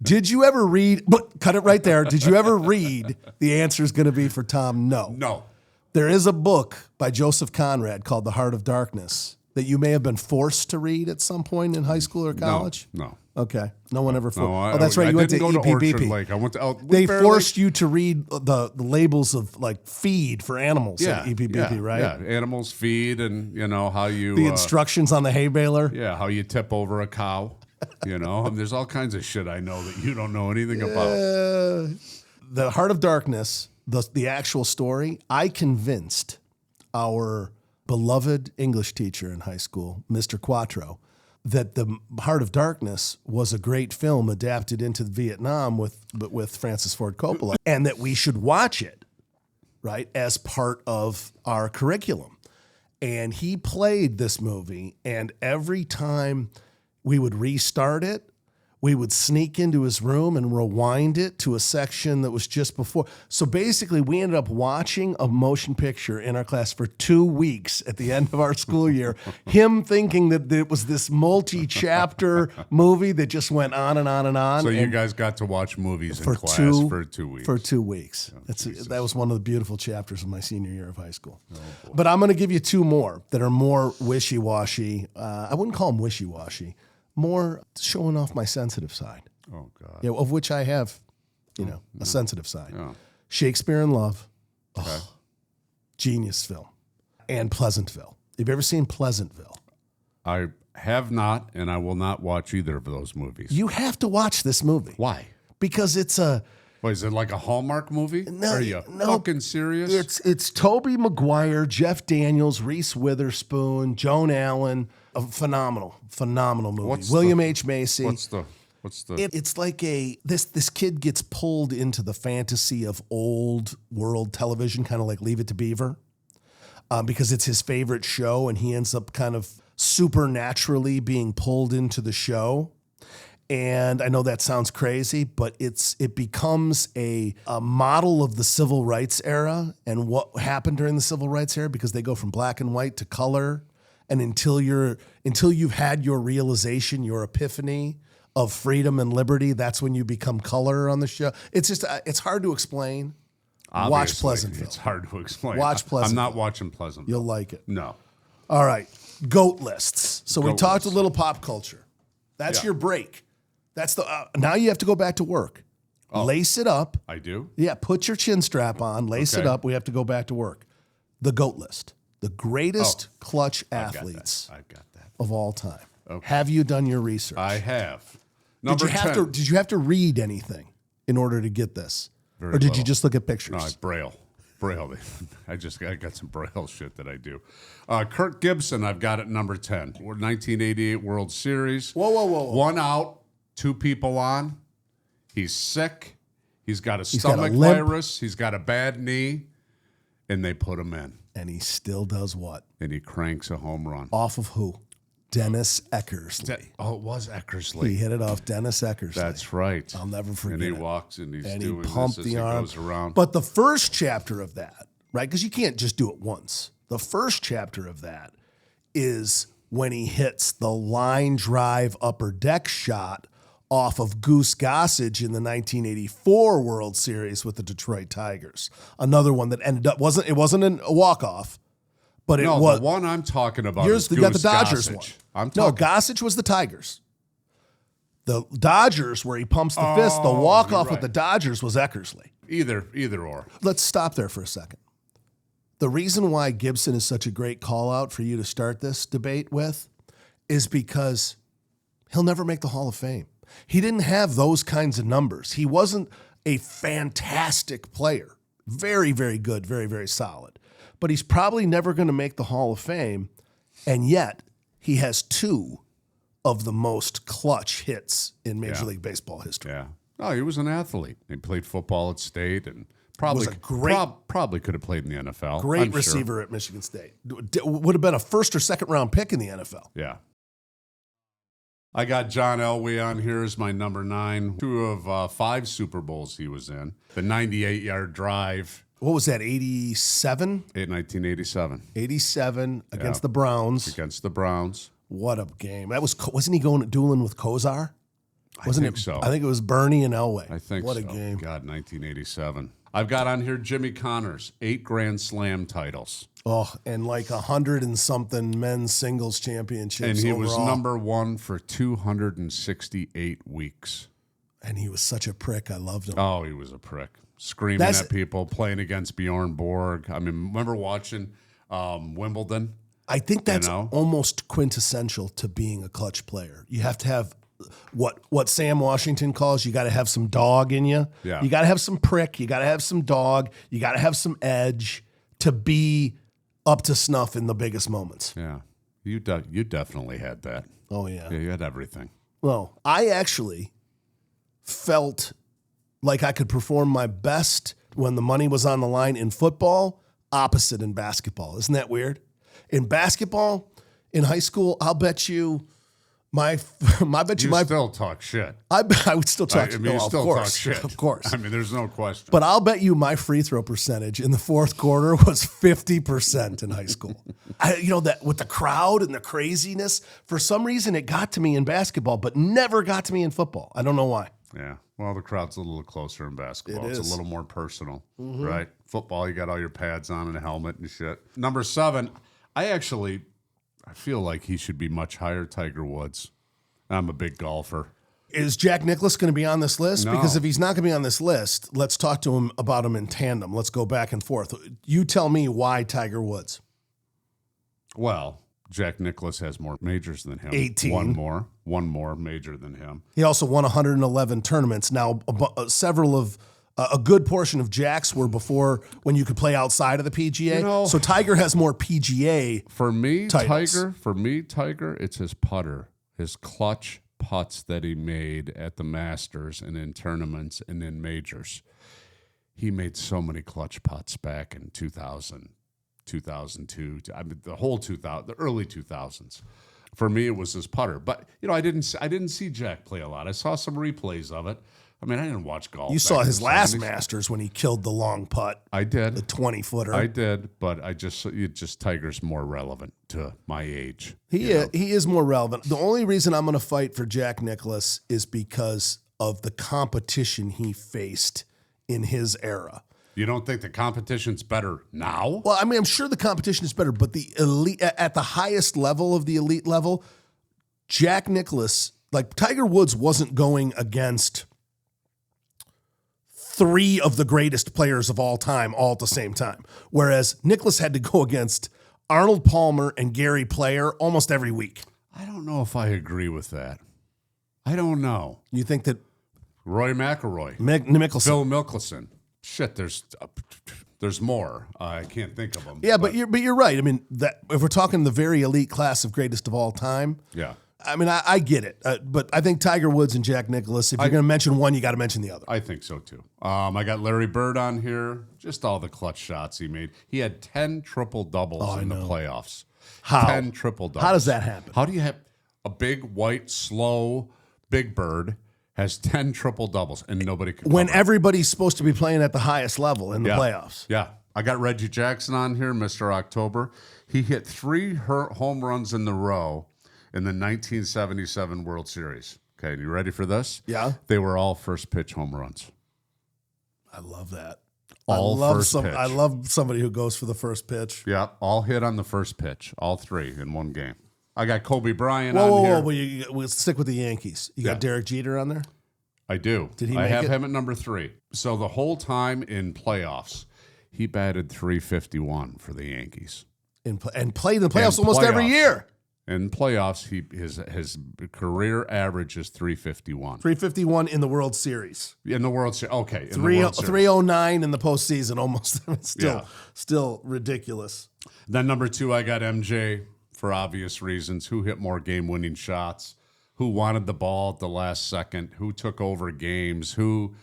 did you ever read, but cut it right there. Did you ever read? The answer is going to be for Tom, no. No. There is a book by Joseph Conrad called The Heart of Darkness that you may have been forced to read at some point in high school or college. No. Okay. No one ever forced. No, That's right. You went to didn't go to Orchard EPBP. Lake. I went to They forced you to read the labels of like feed for animals at EPBP, right? Yeah, animals feed, and how you The instructions on the hay baler. Yeah, how you tip over a cow. There's all kinds of shit I know that you don't know anything about. The Heart of Darkness, the actual story, I convinced our beloved English teacher in high school, Mr. Quattro, that The Heart of Darkness was a great film adapted into Vietnam with Francis Ford Coppola, and that we should watch it, right, as part of our curriculum. And he played this movie, and every time we would restart it, we would sneak into his room and rewind it to a section that was just before. So basically, we ended up watching a motion picture in our class for 2 weeks at the end of our school year, him thinking that it was this multi-chapter movie that just went on and on and on. So you guys got to watch movies in class for 2 weeks. For 2 weeks. That was one of the beautiful chapters of my senior year of high school. But I'm going to give you 2 more that are more wishy-washy. I wouldn't call them wishy-washy. More showing off my sensitive side. Oh, God. Yeah, of which I have, a sensitive side. Yeah. Shakespeare in Love. Okay. Oh, genius film. And Pleasantville. Have you ever seen Pleasantville? I have not, and I will not watch either of those movies. You have to watch this movie. Why? Because it's a... What, is it like a Hallmark movie? No, Are you fucking serious? It's Tobey Maguire, Jeff Daniels, Reese Witherspoon, Joan Allen. A phenomenal movie. William H. Macy. What's the? It's like this kid gets pulled into the fantasy of old world television, kind of like Leave It to Beaver, because it's his favorite show, and he ends up kind of supernaturally being pulled into the show. And I know that sounds crazy, but it becomes a model of the civil rights era and what happened during the civil rights era, because they go from black and white to color. And until you've had your realization, your epiphany of freedom and liberty, that's when you become color on the show. It's just, it's hard to explain. Obviously, watch Pleasantville. It's hard to explain. Watch Pleasantville. I'm not watching Pleasantville. You'll like it. No. All right. GOAT lists. So we GOAT talked lists. a little pop culture. That's Yeah. your break. That's the now you have to go back to work. Lace it up. I do? Yeah, put your chin strap on, lace it Okay. up. We have to go back to work. The GOAT list. The greatest clutch athletes I've got that. of all time. Have you done your research? I have. did Number you have 10. did you have to read anything in order to get this? Very or did you little. just look at pictures? No, Braille. I got some Braille shit that I do. Kirk Gibson, I've got at number 10. We're 1988 World Series. Whoa. One out, 2 people on. He's sick. He's got a got a stomach limp. virus. He's got a bad knee. And they put him in. And he still does what? And he cranks a home run. Off of who? Dennis Eckersley. Oh, it was Eckersley. He hit it off Dennis Eckersley. That's right. I'll never forget And he it. walks and he's And he doing pumped this as the he arm. goes around. But the first chapter of that, right? Because you can't just do it once. The first chapter of that is when he hits the line drive upper deck shot off of Goose Gossage in the 1984 World Series with the Detroit Tigers. Another one that ended up it wasn't a walk-off, but it no, was. the one I'm talking about Yours, is you got the Goose Dodgers Gossage. one. I'm No, talking. Gossage was the Tigers. The Dodgers, where he pumps the fist, the walk-off you're with the right. Dodgers was Eckersley. Either or. Let's stop there for a second. The reason why Gibson is such a great call-out for you to start this debate with is because he'll never make the Hall of Fame. He didn't have those kinds of numbers. He wasn't a fantastic player. Very, very good, very, very solid. But he's probably never going to make the Hall of Fame, and yet he has 2 of the most clutch hits in Major League Baseball history. Yeah. Oh, he was an athlete. He played football at State and probably Was a great- probably could have played in the NFL. Great I'm sure. receiver at Michigan State. Would have been a first or second round pick in the NFL. Yeah. I got John Elway on here as my number 9. 2 of 5 Super Bowls he was in. The 98-yard drive What was that, 87? in 1987 87 against Yeah. the Browns. against the Browns. What a game. Wasn't he dueling with Kozar? Wasn't think it? so. I think it was Bernie and Elway. I think What so. a game. God, 1987. I've got on here Jimmy Connors, 8 Grand Slam titles. Oh, and like 100 and something men's singles championships And he was overall. number 1 for 268 weeks. And he was such a prick. I loved him. Oh, he was a prick. Screaming That's- at people, playing against Bjorn Borg. I mean, remember watching Wimbledon? I think that's know? almost quintessential to being a clutch player. You have to have what Sam Washington calls, you got to have some dog in you. Yeah. You got to have some prick. You got to have some dog. You got to have some edge to be up to snuff in the biggest moments. Yeah. You definitely had that. Oh, yeah. Yeah, you had everything. Well, I actually felt like I could perform my best when the money was on the line in football, opposite in basketball. Isn't that weird? In basketball, in high school, I'll bet you I Still talk shit. would still talk. I mean, you of still course, talk shit. of course. I mean, there's no question. But I'll bet you my free throw percentage in the fourth quarter was 50% in high school. That with the crowd and the craziness, for some reason it got to me in basketball, but never got to me in football. I don't know why. Yeah. Well, the crowd's a little closer in basketball. It It's is. a little more personal, right? Football, you got all your pads on and a helmet and shit. Number 7, I feel like he should be much higher, Tiger Woods. I'm a big golfer. Is Jack Nicklaus going to be on this list? No. Because if he's not going to be on this list, let's talk to him about him in tandem. Let's go back and forth. You tell me why Tiger Woods. Well, Jack Nicklaus has more majors than him. 18. One more major than him. He also won 111 tournaments. Now, a good portion of Jack's were before when you could play outside of the PGA. So Tiger has more PGA. For me, titles. Tiger, it's his putter, his clutch putts that he made at the Masters and in tournaments and in majors. He made so many clutch putts back in 2000, 2002. I mean, the whole 2000, the early 2000s. For me, it was his putter. But I didn't see Jack play a lot. I saw some replays of it. I mean, I didn't watch golf. You saw his last Masters when he killed the long putt. I did. The 20-footer. I did, but Tiger's more relevant to my age. He is more relevant. The only reason I'm going to fight for Jack Nicklaus is because of the competition he faced in his era. You don't think the competition's better now? Well, I mean, I'm sure the competition is better, but the elite at the highest level of the elite level, Jack Nicklaus, like Tiger Woods wasn't going against three of the greatest players of all time all at the same time. Whereas Nicklaus had to go against Arnold Palmer and Gary Player almost every week. I don't know if I agree with that. I don't know. You think that Roy McIlroy, Mickelson, Phil Mickelson. Shit, there's more. I can't think of them. Yeah, but you're right. I mean, that if we're talking the very elite class of greatest of all time, yeah. I mean, I get it, but I think Tiger Woods and Jack Nicklaus, if you're going to mention one, you got to mention the other. I think so, too. I got Larry Bird on here, just all the clutch shots he made. He had 10 triple-doubles in the playoffs. How? 10 triple-doubles. How does that happen? How do you have a big, white, slow, big bird has 10 triple-doubles and nobody can When cover it? Everybody's supposed to be playing at the highest level in the playoffs. Yeah. I got Reggie Jackson on here, Mr. October. He hit 3 home runs in the row in the 1977 World Series. Okay, you ready for this? Yeah. They were all first pitch home runs. I love that. I love somebody who goes for the first pitch. Yeah, all hit on the first pitch, all 3 in one game. I got Kobe Bryant on here. Whoa. We'll stick with the Yankees. You got Derek Jeter on there? I do. Did he I make have it? him at number 3. So the whole time in playoffs, he batted .351 for the Yankees. And played in the playoffs almost every year. In playoffs, his career average is .351. .351 in the World Series. In the World Series, okay. In the World Series. 309 in the postseason, almost. Still ridiculous. Then number 2, I got MJ for obvious reasons. Who hit more game-winning shots? Who wanted the ball at the last second? Who took over games? Who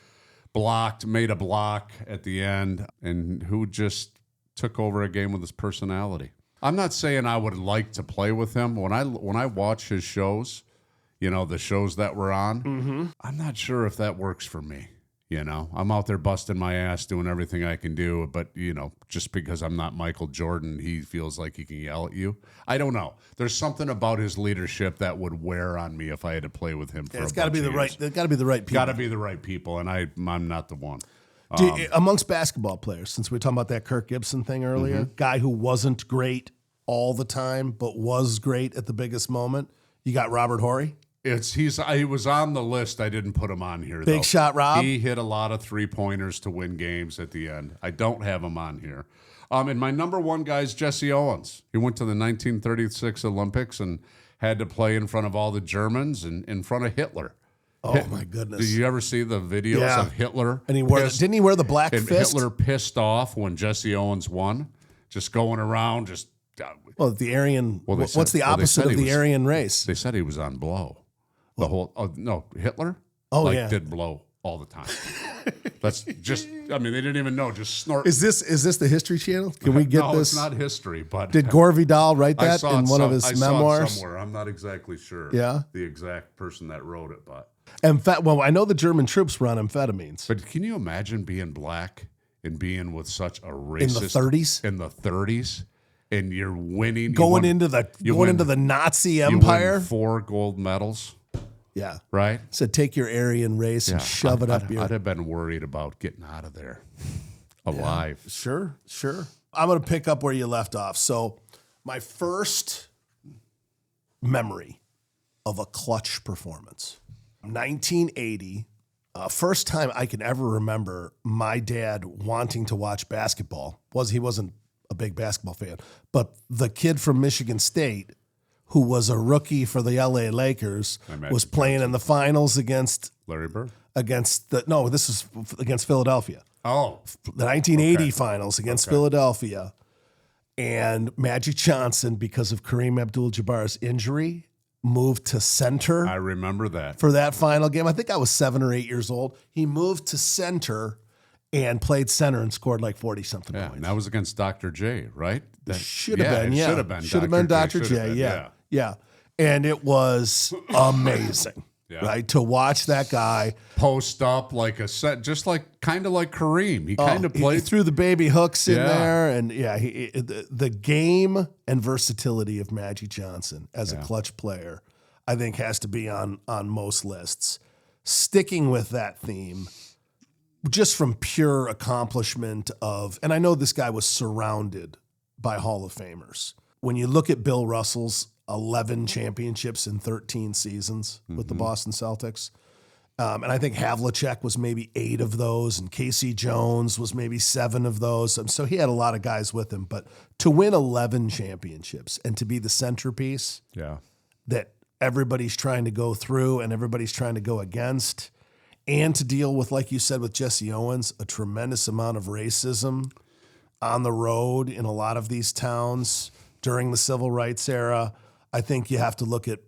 made a block at the end? And who just took over a game with his personality? I'm not saying I would like to play with him. When I watch his shows, the shows that we're on, I'm not sure if that works for me. I'm out there busting my ass, doing everything I can do, but just because I'm not Michael Jordan, he feels like he can yell at you. I don't know. There's something about his leadership that would wear on me if I had to play with him. It's got to be the right. It's got to be the right people. Got to be the right people, and I'm not the one. Amongst basketball players, since we were talking about that Kirk Gibson thing earlier, guy who wasn't great all the time, but was great at the biggest moment, you got Robert Horry? He was on the list. I didn't put him on here. Big shot Rob? He hit a lot of 3-pointers to win games at the end. I don't have him on here. And my number 1 guy is Jesse Owens. He went to the 1936 Olympics and had to play in front of all the Germans and in front of Hitler. Oh, my goodness. Did you ever see the videos of Hitler? And didn't he wear the black and fist? Hitler pissed off when Jesse Owens won, just going around, just... Well, the Aryan... what's the opposite of the Aryan race? They said he was on blow. The whole... no, Hitler? Did blow all the time. That's just... I mean, they didn't even know. Just snort. Is this the History Channel? Can we get this? No, it's not history, but... Did Gore Vidal write that in one of his memoirs? I saw it somewhere. I'm not exactly sure. Yeah? The exact person that wrote it, but... Well, I know the German troops were on amphetamines. But can you imagine being black and being with such a racist... In the 30s? In the 30s, and you're winning... Going into the Nazi Empire? You win 4 gold medals. Yeah. Right? So take your Aryan race and shove it up your... I'd have been worried about getting out of there alive. Yeah, sure. I'm going to pick up where you left off. So my first memory of a clutch performance, 1980, first time I can ever remember my dad wanting to watch basketball. He wasn't a big basketball fan, but the kid from Michigan State who was a rookie for the LA Lakers was playing in the finals against Larry Bird. This is against Philadelphia. Oh, the 1980 finals against Philadelphia, and Magic Johnson, because of Kareem Abdul-Jabbar's injury, moved to center. I remember that for that final game. I think I was 7 or 8 years old. He moved to center, and played center and scored like 40-something Yeah, points. and that was against Dr. J, right? That Should have been, yeah. Should have been. Should have been Dr. Should J, have been, yeah. And it was amazing, right? To watch that guy post up like a set, just like kind of like Kareem. He kind of He played. threw the baby hooks in Yeah. there, and the game and versatility of Magic Johnson as a clutch player, I think, has to be on most lists. Sticking with that theme, just from pure accomplishment of, and I know this guy was surrounded by Hall of Famers. When you look at Bill Russell's 11 championships in 13 seasons with the Boston Celtics, and I think Havlicek was maybe 8 of those, and Casey Jones was maybe 7 of those. So he had a lot of guys with him. But to win 11 championships and to be the centerpiece that everybody's trying to go through and everybody's trying to go against, and to deal with, like you said, with Jesse Owens, a tremendous amount of racism on the road in a lot of these towns during the civil rights era, I think you have to look at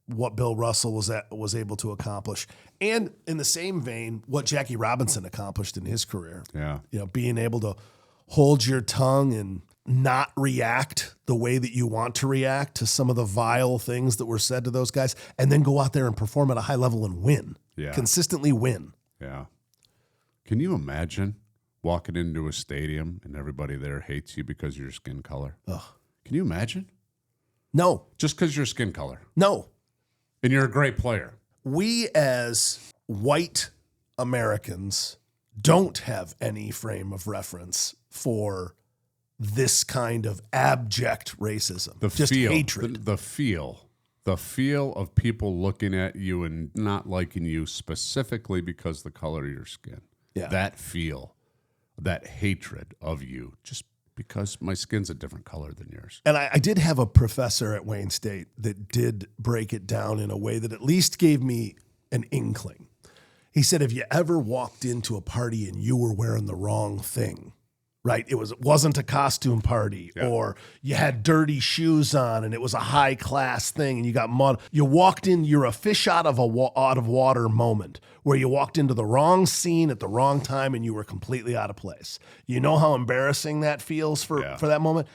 what Bill Russell was able to accomplish. And in the same vein, what Jackie Robinson accomplished in his career. Yeah. Being able to hold your tongue and not react the way that you want to react to some of the vile things that were said to those guys, and then go out there and perform at a high level and win. Yeah. Consistently win. Yeah. Can you imagine walking into a stadium and everybody there hates you because of your skin color? Ugh. Can you imagine? No. Just because your skin color. No. And you're a great player. We as white Americans don't have any frame of reference for this kind of abject racism. Just hatred. The feel of people looking at you and not liking you specifically because of the color of your skin. Yeah. That feel, that hatred of you, just because my skin's a different color than yours. And I did have a professor at Wayne State that did break it down in a way that at least gave me an inkling. He said, if you ever walked into a party and you were wearing the wrong thing, right? It wasn't a costume party, or you had dirty shoes on and it was a high class thing and you got mud. You walked in, you're a fish out of water moment where you walked into the wrong scene at the wrong time and you were completely out of place. You know how embarrassing that feels for that moment?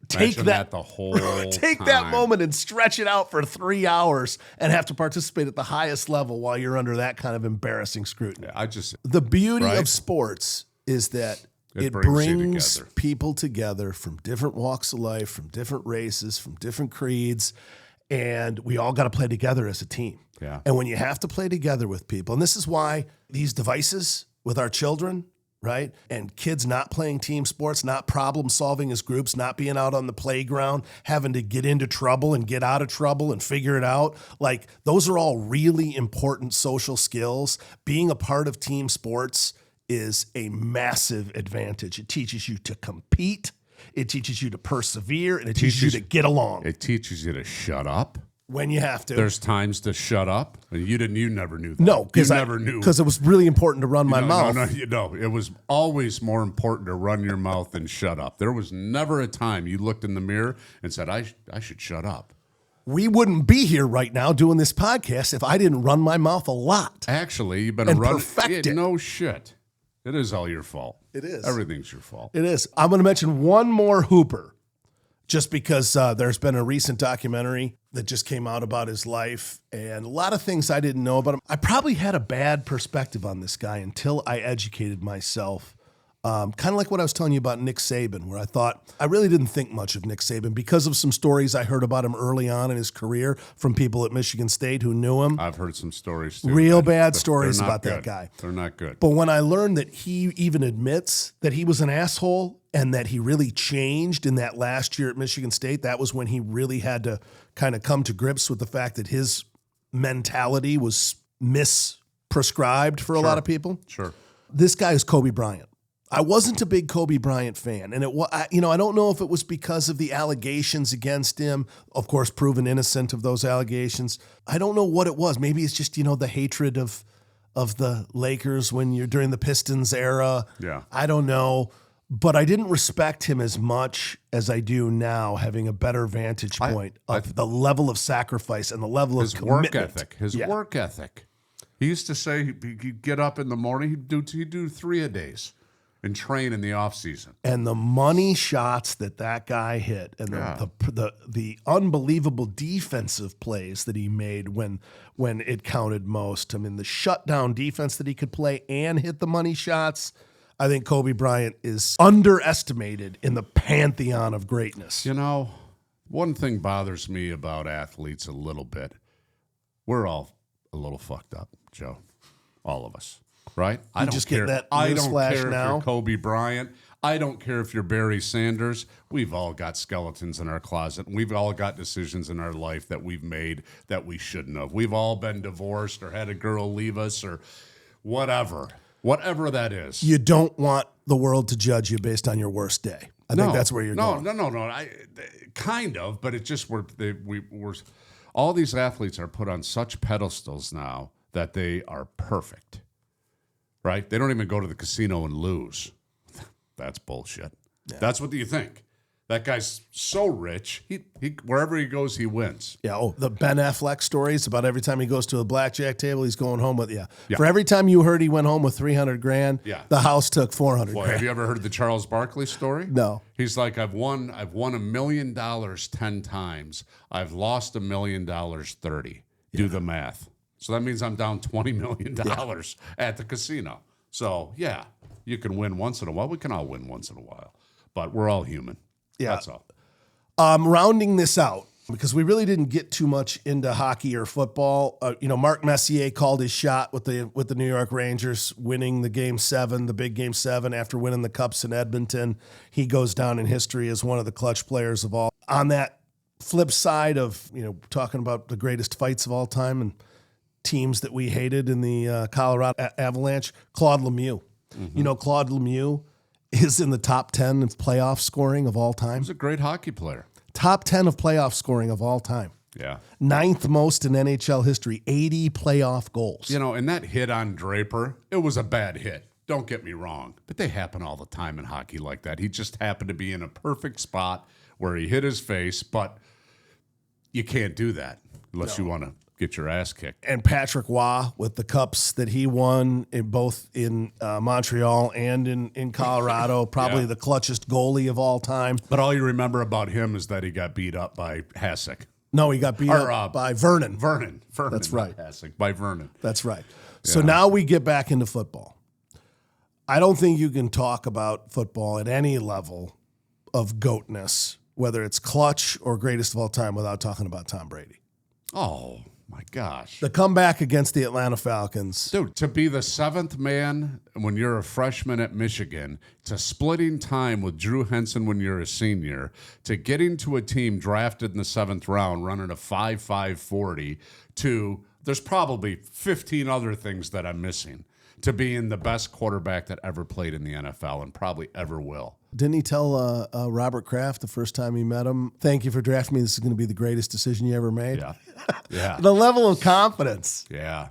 Take that the whole take time. that moment and stretch it out for 3 hours and have to participate at the highest level while you're under that kind of embarrassing scrutiny. Yeah, the beauty of sports is that it brings people together from different walks of life, from different races, from different creeds, and we all got to play together as a team. Yeah. And when you have to play together with people, and this is why these devices with our children, right? And kids not playing team sports, not problem solving as groups, not being out on the playground, having to get into trouble and get out of trouble and figure it out. Like, those are all really important social skills. Being a part of team sports is a massive advantage. It teaches you to compete, it teaches you to persevere, and it teaches you to get along. It teaches you to shut up when you have to. There's times to shut up. You never knew that. No, because I never knew, because it was really important to run my mouth. No, it was always more important to run your mouth than shut up. There was never a time you looked in the mirror and said, "I should shut up." We wouldn't be here right now doing this podcast if I didn't run my mouth a lot. Actually, you've been perfect it. No shit. It is all your fault. It is. Everything's your fault. It is. I'm going to mention one more Hooper, just because there's been a recent documentary that just came out about his life and a lot of things I didn't know about him. I probably had a bad perspective on this guy until I educated myself. Kind of like what I was telling you about Nick Saban, where I thought I really didn't think much of Nick Saban because of some stories I heard about him early on in his career from people at Michigan State who knew him. I've heard some stories too. Real bad stories about that guy. They're not good. But when I learned that he even admits that he was an asshole and that he really changed in that last year at Michigan State, that was when he really had to kind of come to grips with the fact that his mentality was misprescribed for a lot of people. Sure. This guy is Kobe Bryant. I wasn't a big Kobe Bryant fan, and I don't know if it was because of the allegations against him, of course, proven innocent of those allegations. I don't know what it was. Maybe it's just, the hatred of the Lakers when you're during the Pistons era. Yeah. I don't know, but I didn't respect him as much as I do now, having a better vantage point of the level of sacrifice and the level of commitment. His work ethic. He used to say he'd get up in the morning, he'd do 3 a days. and train in the off season. And the money shots that guy hit, and the unbelievable defensive plays that he made when it counted most. I mean, the shutdown defense that he could play and hit the money shots. I think Kobe Bryant is underestimated in the pantheon of greatness. You know, one thing bothers me about athletes a little bit. We're all a little fucked up, Joe. All of us, right? I don't just care. get that I don't newsflash care now? if you're Kobe Bryant. I don't care if you're Barry Sanders. We've all got skeletons in our closet. And we've all got decisions in our life that we've made that we shouldn't have. We've all been divorced or had a girl leave us or whatever. Whatever that is. You don't want the world to judge you based on your worst day. I think that's where you're going. No. Kind of, but it's just we're all these athletes are put on such pedestals now that they are perfect, right? They don't even go to the casino and lose. That's bullshit. Yeah. That's what do you think? That guy's so rich, he wherever he goes, he wins. Yeah. Oh, the Ben Affleck stories about every time he goes to a blackjack table, he's going home with For every time you heard he went home with $300,000, the house took $400,000. Well, have you ever heard the Charles Barkley story? No. He's like, I've won $1 million 10 times. I've lost $1 million 30. Do the math. So that means I'm down $20 million at the casino. So yeah, you can win once in a while. We can all win once in a while, but we're all human. Yeah. That's all. Rounding this out, because we really didn't get too much into hockey or football. Mark Messier called his shot with the New York Rangers, winning the big Game 7 after winning the Cups in Edmonton. He goes down in history as one of the clutch players of all. On that flip side of, talking about the greatest fights of all time and teams that we hated in the Colorado Avalanche, Claude Lemieux. Mm-hmm. Claude Lemieux is in the top 10 of playoff scoring of all time. He's a great hockey player. Top 10 of playoff scoring of all time. Yeah. 9th most in NHL history, 80 playoff goals. And that hit on Draper, it was a bad hit. Don't get me wrong. But they happen all the time in hockey like that. He just happened to be in a perfect spot where he hit his face, but you can't do that unless you want to get your ass kicked. And Patrick Waugh with the cups that he won in both in Montreal and in Colorado, probably the clutchest goalie of all time. But all you remember about him is that he got beat up by Hasek. No, he got beat up by Vernon. Vernon. That's right. Hasek, by Vernon. That's right. Yeah. So now we get back into football. I don't think you can talk about football at any level of GOATness, whether it's clutch or greatest of all time, without talking about Tom Brady. Oh, my gosh. The comeback against the Atlanta Falcons. Dude, to be the 7th man when you're a freshman at Michigan, to splitting time with Drew Henson when you're a senior, to getting to a team drafted in the 7th round, running a 5.5 40, to there's probably 15 other things that I'm missing, to being the best quarterback that ever played in the NFL and probably ever will. Didn't he tell Robert Kraft the first time he met him, thank you for drafting me, this is going to be the greatest decision you ever made? Yeah. The level of confidence. Yeah.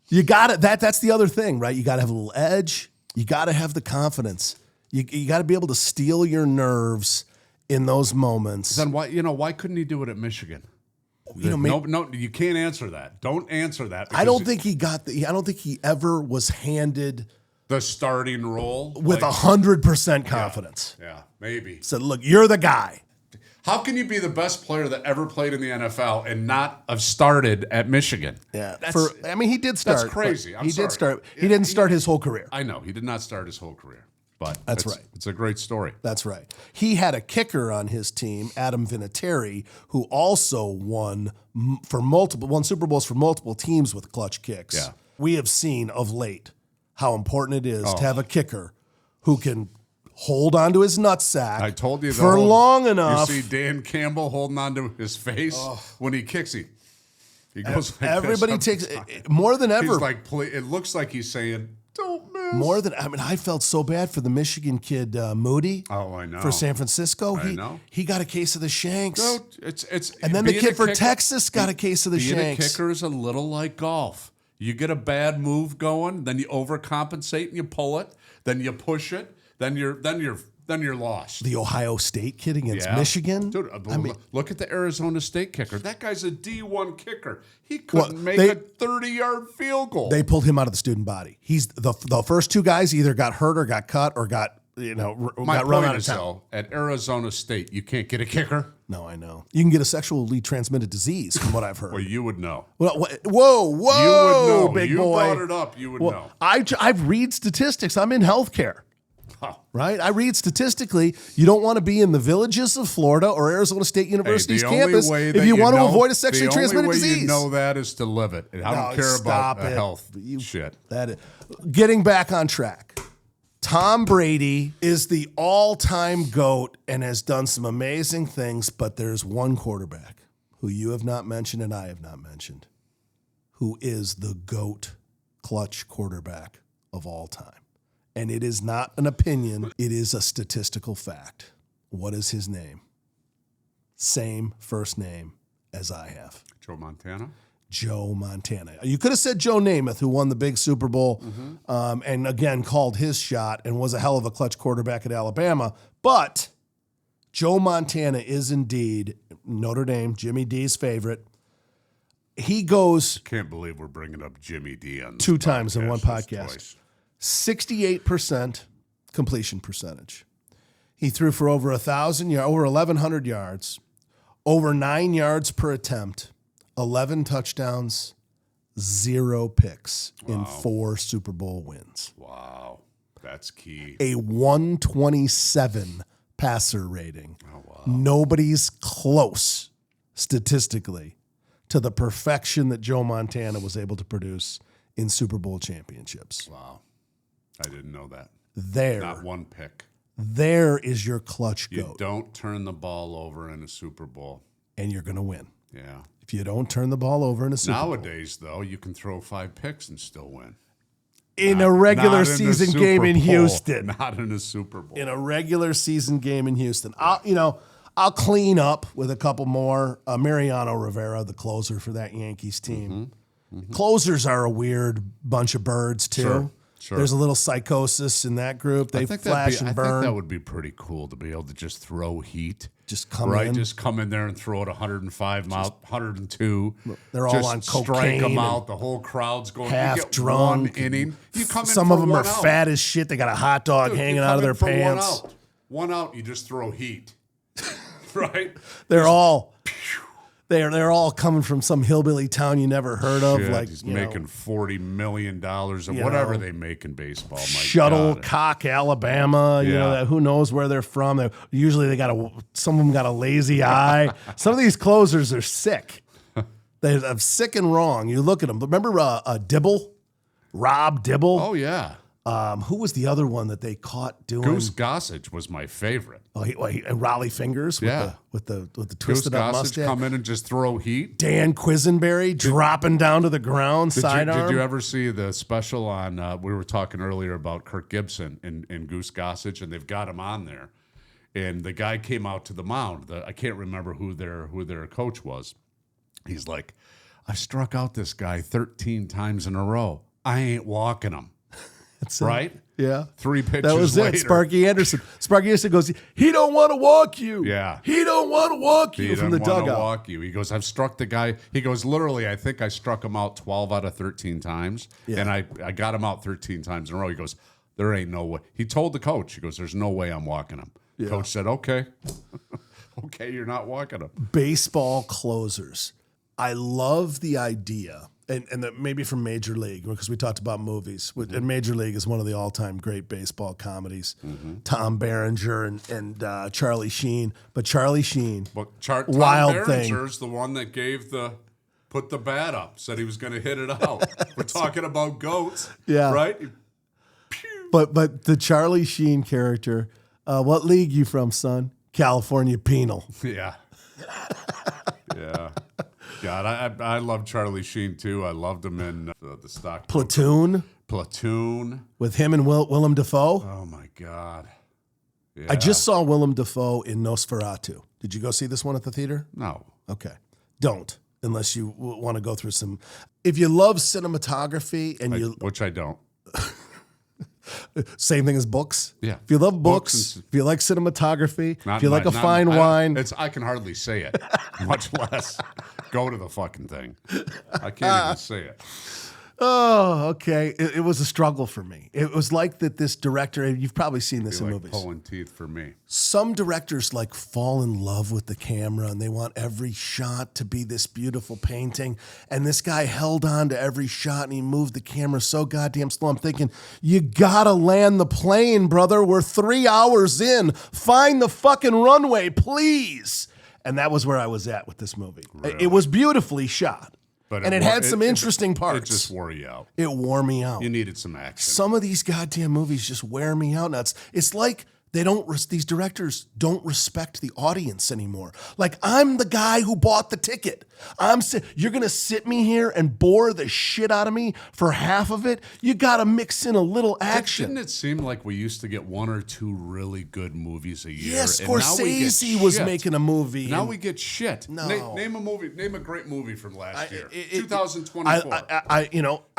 You got it. That's the other thing, right? You got to have a little edge. You got to have the confidence. You got to be able to steel your nerves in those moments. Then why couldn't he do it at Michigan? No, you can't answer that. Don't answer that. I don't think he got I don't think he ever was handed the starting role with 100% confidence. Yeah, maybe. So look, you're the guy. How can you be the best player that ever played in the NFL and not have started at Michigan? Yeah, he did start. That's crazy. He did start. He didn't start his whole career. I know he did not start his whole career, but that's right. It's a great story. That's right. He had a kicker on his team, Adam Vinatieri, who also won Super Bowls for multiple teams with clutch kicks. Yeah. We have seen of late how important it is to have a kicker who can hold onto his nutsack. I told you for long enough. You see Dan Campbell holding onto his face when he kicks. He goes like everybody this. takes more than ever. He's like, it looks like he's saying, "Don't miss." More than I felt so bad for the Michigan kid Moody. Oh, I know. For San Francisco, I know. He got a case of the shanks. No, it's and then the kid for Texas got a case of the shanks. Being a kicker is a little like golf. You get a bad move going, then you overcompensate and you pull it, then you push it, then you're then you're lost. The Ohio State kid against Michigan. Dude, look at the Arizona State kicker. That guy's a D1 kicker. He couldn't make a 30-yard field goal. They pulled him out of the student body. He's the first two guys either got hurt or got cut or got got run out of town. Though, at Arizona State, you can't get a kicker. No, I know. You can get a sexually transmitted disease, from what I've heard. Well, you would know. Whoa, You would know. big you boy. brought it up. You would know. I read statistics. I'm in healthcare. Oh. Right? I read statistically, you don't want to be in the Villages of Florida or Arizona State University's campus if you want to avoid a sexually transmitted disease. The only way you know that is to live it. I don't care about health shit. Getting back on track. Tom Brady is the all-time GOAT and has done some amazing things, but there's one quarterback who you have not mentioned and I have not mentioned, who is the GOAT clutch quarterback of all time. And it is not an opinion, it is a statistical fact. What is his name? Same first name as I have. Joe Montana? Joe Montana. You could have said Joe Namath, who won the big Super Bowl and, again, called his shot and was a hell of a clutch quarterback at Alabama. But Joe Montana is indeed Notre Dame, Jimmy D's favorite. He goes... Can't believe we're bringing up Jimmy D on this 2 times in one podcast. Twice. 68% completion percentage. He threw for over 1,000 yards, over 1,100 yards, over 9 yards per attempt, 11 touchdowns, 0 picks in 4 Super Bowl wins. Wow, that's key. A 127 passer rating. Oh, wow. Nobody's close statistically to the perfection that Joe Montana was able to produce in Super Bowl championships. Wow. I didn't know that. Not one pick. There is your clutch You GOAT. don't turn the ball over in a Super Bowl. And you're going to win. Yeah. If you don't turn the ball over in a Super Bowl. Nowadays, though, you can throw 5 picks and still win. In a regular season game in Houston. Not in a Super Bowl. In a regular season game in Houston. I'll clean up with a couple more. Mariano Rivera, the closer for that Yankees team. Closers are a weird bunch of birds, too. Sure. There's a little psychosis in that group. They flash and burn. I think that would be pretty cool to be able to just throw heat. Just come in. Just come in there and throw it 105 miles, 102. They're all on cocaine. Strike them out. The whole crowd's going half you get drunk. 1 inning. You come in Some of them are out. fat as shit. They got a hot dog hanging out of their pants. One out, you just throw heat. Right? They're all coming from some hillbilly town you never heard of. Shit, like he's making $40 million or whatever they make in baseball. Shuttlecock, Alabama. You know, who knows where they're from? Some of them got a lazy eye. Some of these closers are sick. They're sick and wrong. You look at them. Remember Dibble, Rob Dibble? Oh yeah. Who was the other one that they caught doing? Goose Gossage was my favorite. And Raleigh Fingers with the twisted up mustache. Come in and just throw heat. Dan Quisenberry dropping down to the ground, sidearm. Did you ever see the special on? We were talking earlier about Kirk Gibson and Goose Gossage, and they've got him on there. And the guy came out to the mound. I can't remember who their coach was. He's like, I struck out this guy 13 times in a row. I ain't walking him. Right? Yeah. 3 pitches That was later. it. Sparky Anderson. Sparky Anderson goes, he don't want to walk you. Yeah. He don't want to walk you from the dugout. Walk you. He goes, I've struck the guy. He goes, literally, I think I struck him out 12 out of 13 times. Yeah. And I got him out 13 times in a row. He goes, there ain't no way. He told the coach, he goes, there's no way I'm walking him. Yeah. Coach said, okay. Okay, you're not walking him. Baseball closers. I love the idea. And that maybe from Major League, because we talked about movies. And Major League is one of the all-time great baseball comedies. Tom Berenger and Charlie Sheen. But Charlie Sheen, Tom wild Berenger's thing. the one that put the bat up, said he was going to hit it out. We're talking about goats, right? But the Charlie Sheen character, what league you from, son? California Penal. Yeah. Yeah. God, I love Charlie Sheen too. I loved him in the stock Platoon with him and Willem Dafoe. Oh my God! Yeah. I just saw Willem Dafoe in Nosferatu. Did you go see this one at the theater? No. Okay, don't unless you want to go through some. If you love cinematography which I don't. Same thing as books. Yeah. If you love Books books, and- if you like cinematography, Not if you like my- a not- fine wine. I can hardly say it, much less go to the fucking thing. I can't even say it. Oh, okay. It was a struggle for me. It was like that this director, and you've probably seen this Be in like movies. pulling teeth for me. Some directors like fall in love with the camera and they want every shot to be this beautiful painting. And this guy held on to every shot and he moved the camera so goddamn slow. I'm thinking, you gotta land the plane, brother. We're 3 hours in. Find the fucking runway, please. And that was where I was at with this movie. Really? It was beautifully shot. But And it had some interesting It parts. just wore you out. It wore me out. You needed some action. Some of these goddamn movies just wear me out nuts. It's like these directors don't respect the audience anymore. Like, I'm the guy who bought the ticket. You're going to sit me here and bore the shit out of me for half of it? You got to mix in a little action. Didn't it seem like we used to get 1 or 2 really good movies a year? Yeah, and now we get Scorsese was shit. making a movie. Now and- we get shit. No. Name a movie. Name a great movie from last year. 2024.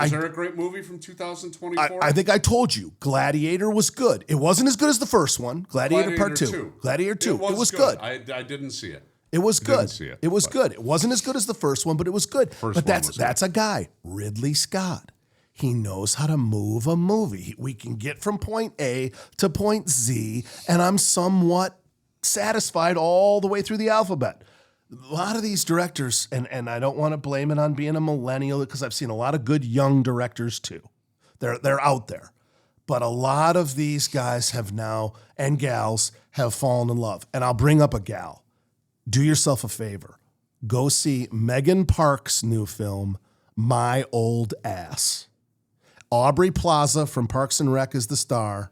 Is there a great movie from 2024? I think I told you, Gladiator was good. It wasn't as good as the first one, Gladiator Part 2. Gladiator 2. It was good. I didn't see it. It was Didn't good. see it, It was but- good. It wasn't as good as the first one, but it was good. First But one was that's a guy, Ridley Scott. He knows how to move a movie. We can get from point A to point Z, and I'm somewhat satisfied all the way through the alphabet. A lot of these directors, and I don't want to blame it on being a millennial because I've seen a lot of good young directors too. They're out there. But a lot of these guys have now, and gals, have fallen in love. And I'll bring up a gal. Do yourself a favor. Go see Megan Park's new film, My Old Ass. Aubrey Plaza from Parks and Rec is the star,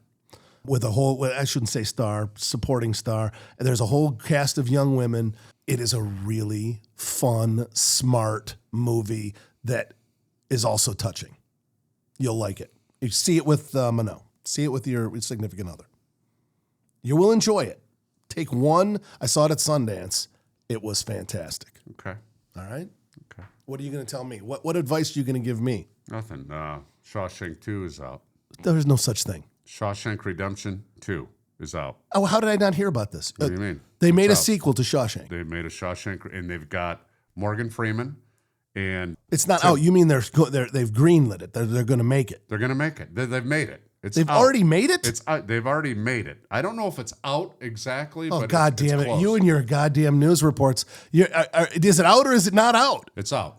with a whole, I shouldn't say star, supporting star. And there's a whole cast of young women. It is a really fun, smart movie that is also touching. You'll like it. You see it with Mano. See it with your significant other. You will enjoy it. Take one. I saw it at Sundance. It was fantastic. Okay. All right? Okay. What are you going to tell me? What advice are you going to give me? Nothing. Shawshank 2 is out. There's no such thing. Shawshank Redemption 2 is out. Oh, how did I not hear about this? What do you mean? They made a It's out. sequel to Shawshank. They made a Shawshank, and they've got Morgan Freeman, and It's not out. You mean they've greenlit it. They're going to make it. they're going to make it. They've made it. They've out. already made it? It's out. They've already made it. I don't know if it's out exactly. Oh, but God it's damn it. close. You and your goddamn news reports. Is it out or is it not out? It's out.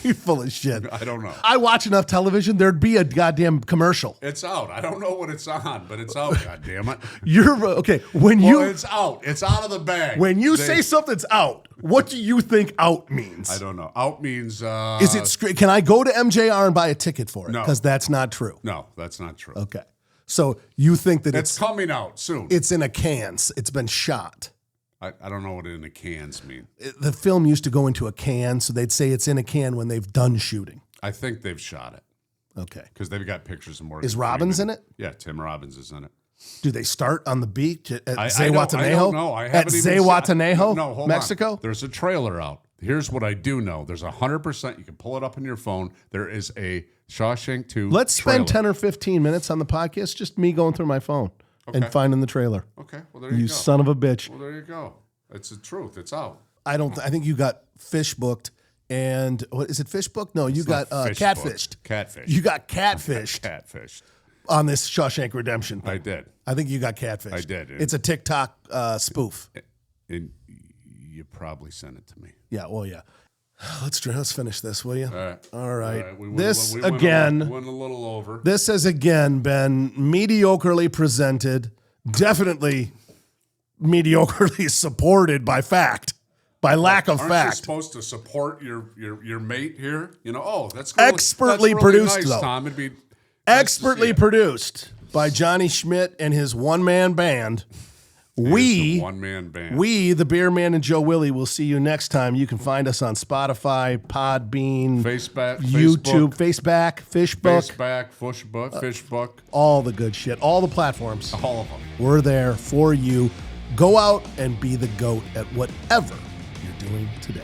You're full of shit. I don't know. I watch enough television. There'd be a goddamn commercial. It's out. I don't know what it's on, but it's out. God damn it. You're okay. It's out. It's out of the bag. When you say something's out, what do you think out means? I don't know. Out means Is it? Can I go to MJR and buy a ticket for it? No. Because that's not true. No, that's not true. Okay. So you think that It's coming out soon. it's in a cans. It's been shot. I don't know what in the cans mean. The film used to go into a can, so they'd say it's in a can when they've done shooting. I think they've shot it Okay. because they've got pictures of Morgan. Is Robbins Freeman. in it? Yeah, Tim Robbins is in it. Do they start on the beach at I Zihuatanejo? don't know. I At haven't even seen- Zihuatanejo, No, hold Mexico? on. There's a trailer out. Here's what I do know. There's 100%. You can pull it up on your phone. There is a Shawshank 2 Let's spend trailer. 10 or 15 minutes on the podcast, just me going through my phone and Okay. finding the trailer. Okay, well, there you You go. son of a bitch. Well, there you go. It's the truth. It's out. I think you got fish booked and what is it fish booked? No, you got not fish catfished. booked. Catfish. You got catfished Catfish. on this Shawshank Redemption thing. I did. I think you got catfished. I did. It's a TikTok spoof. And you probably sent it to me. Yeah, well, yeah. Let's finish this, will you? All right. We went This we went again. went a little over. This has again been mediocrely presented, definitely mediocrely supported by fact, by lack of Aren't you fact. supposed to support your mate here? You know, that's Expertly that's really produced, nice, though. Tom. It'd be Expertly nice to see it. produced by Johnny Schmidt and his one-man band. We, one-man band. we, the Beer Man and Joe Willie, will see you next time. You can find us on Spotify, Podbean, YouTube, Faceback, Fishbook, Fishbook, all the good shit, all the platforms. all of them. We're there for you. Go out and be the GOAT at whatever you're doing today.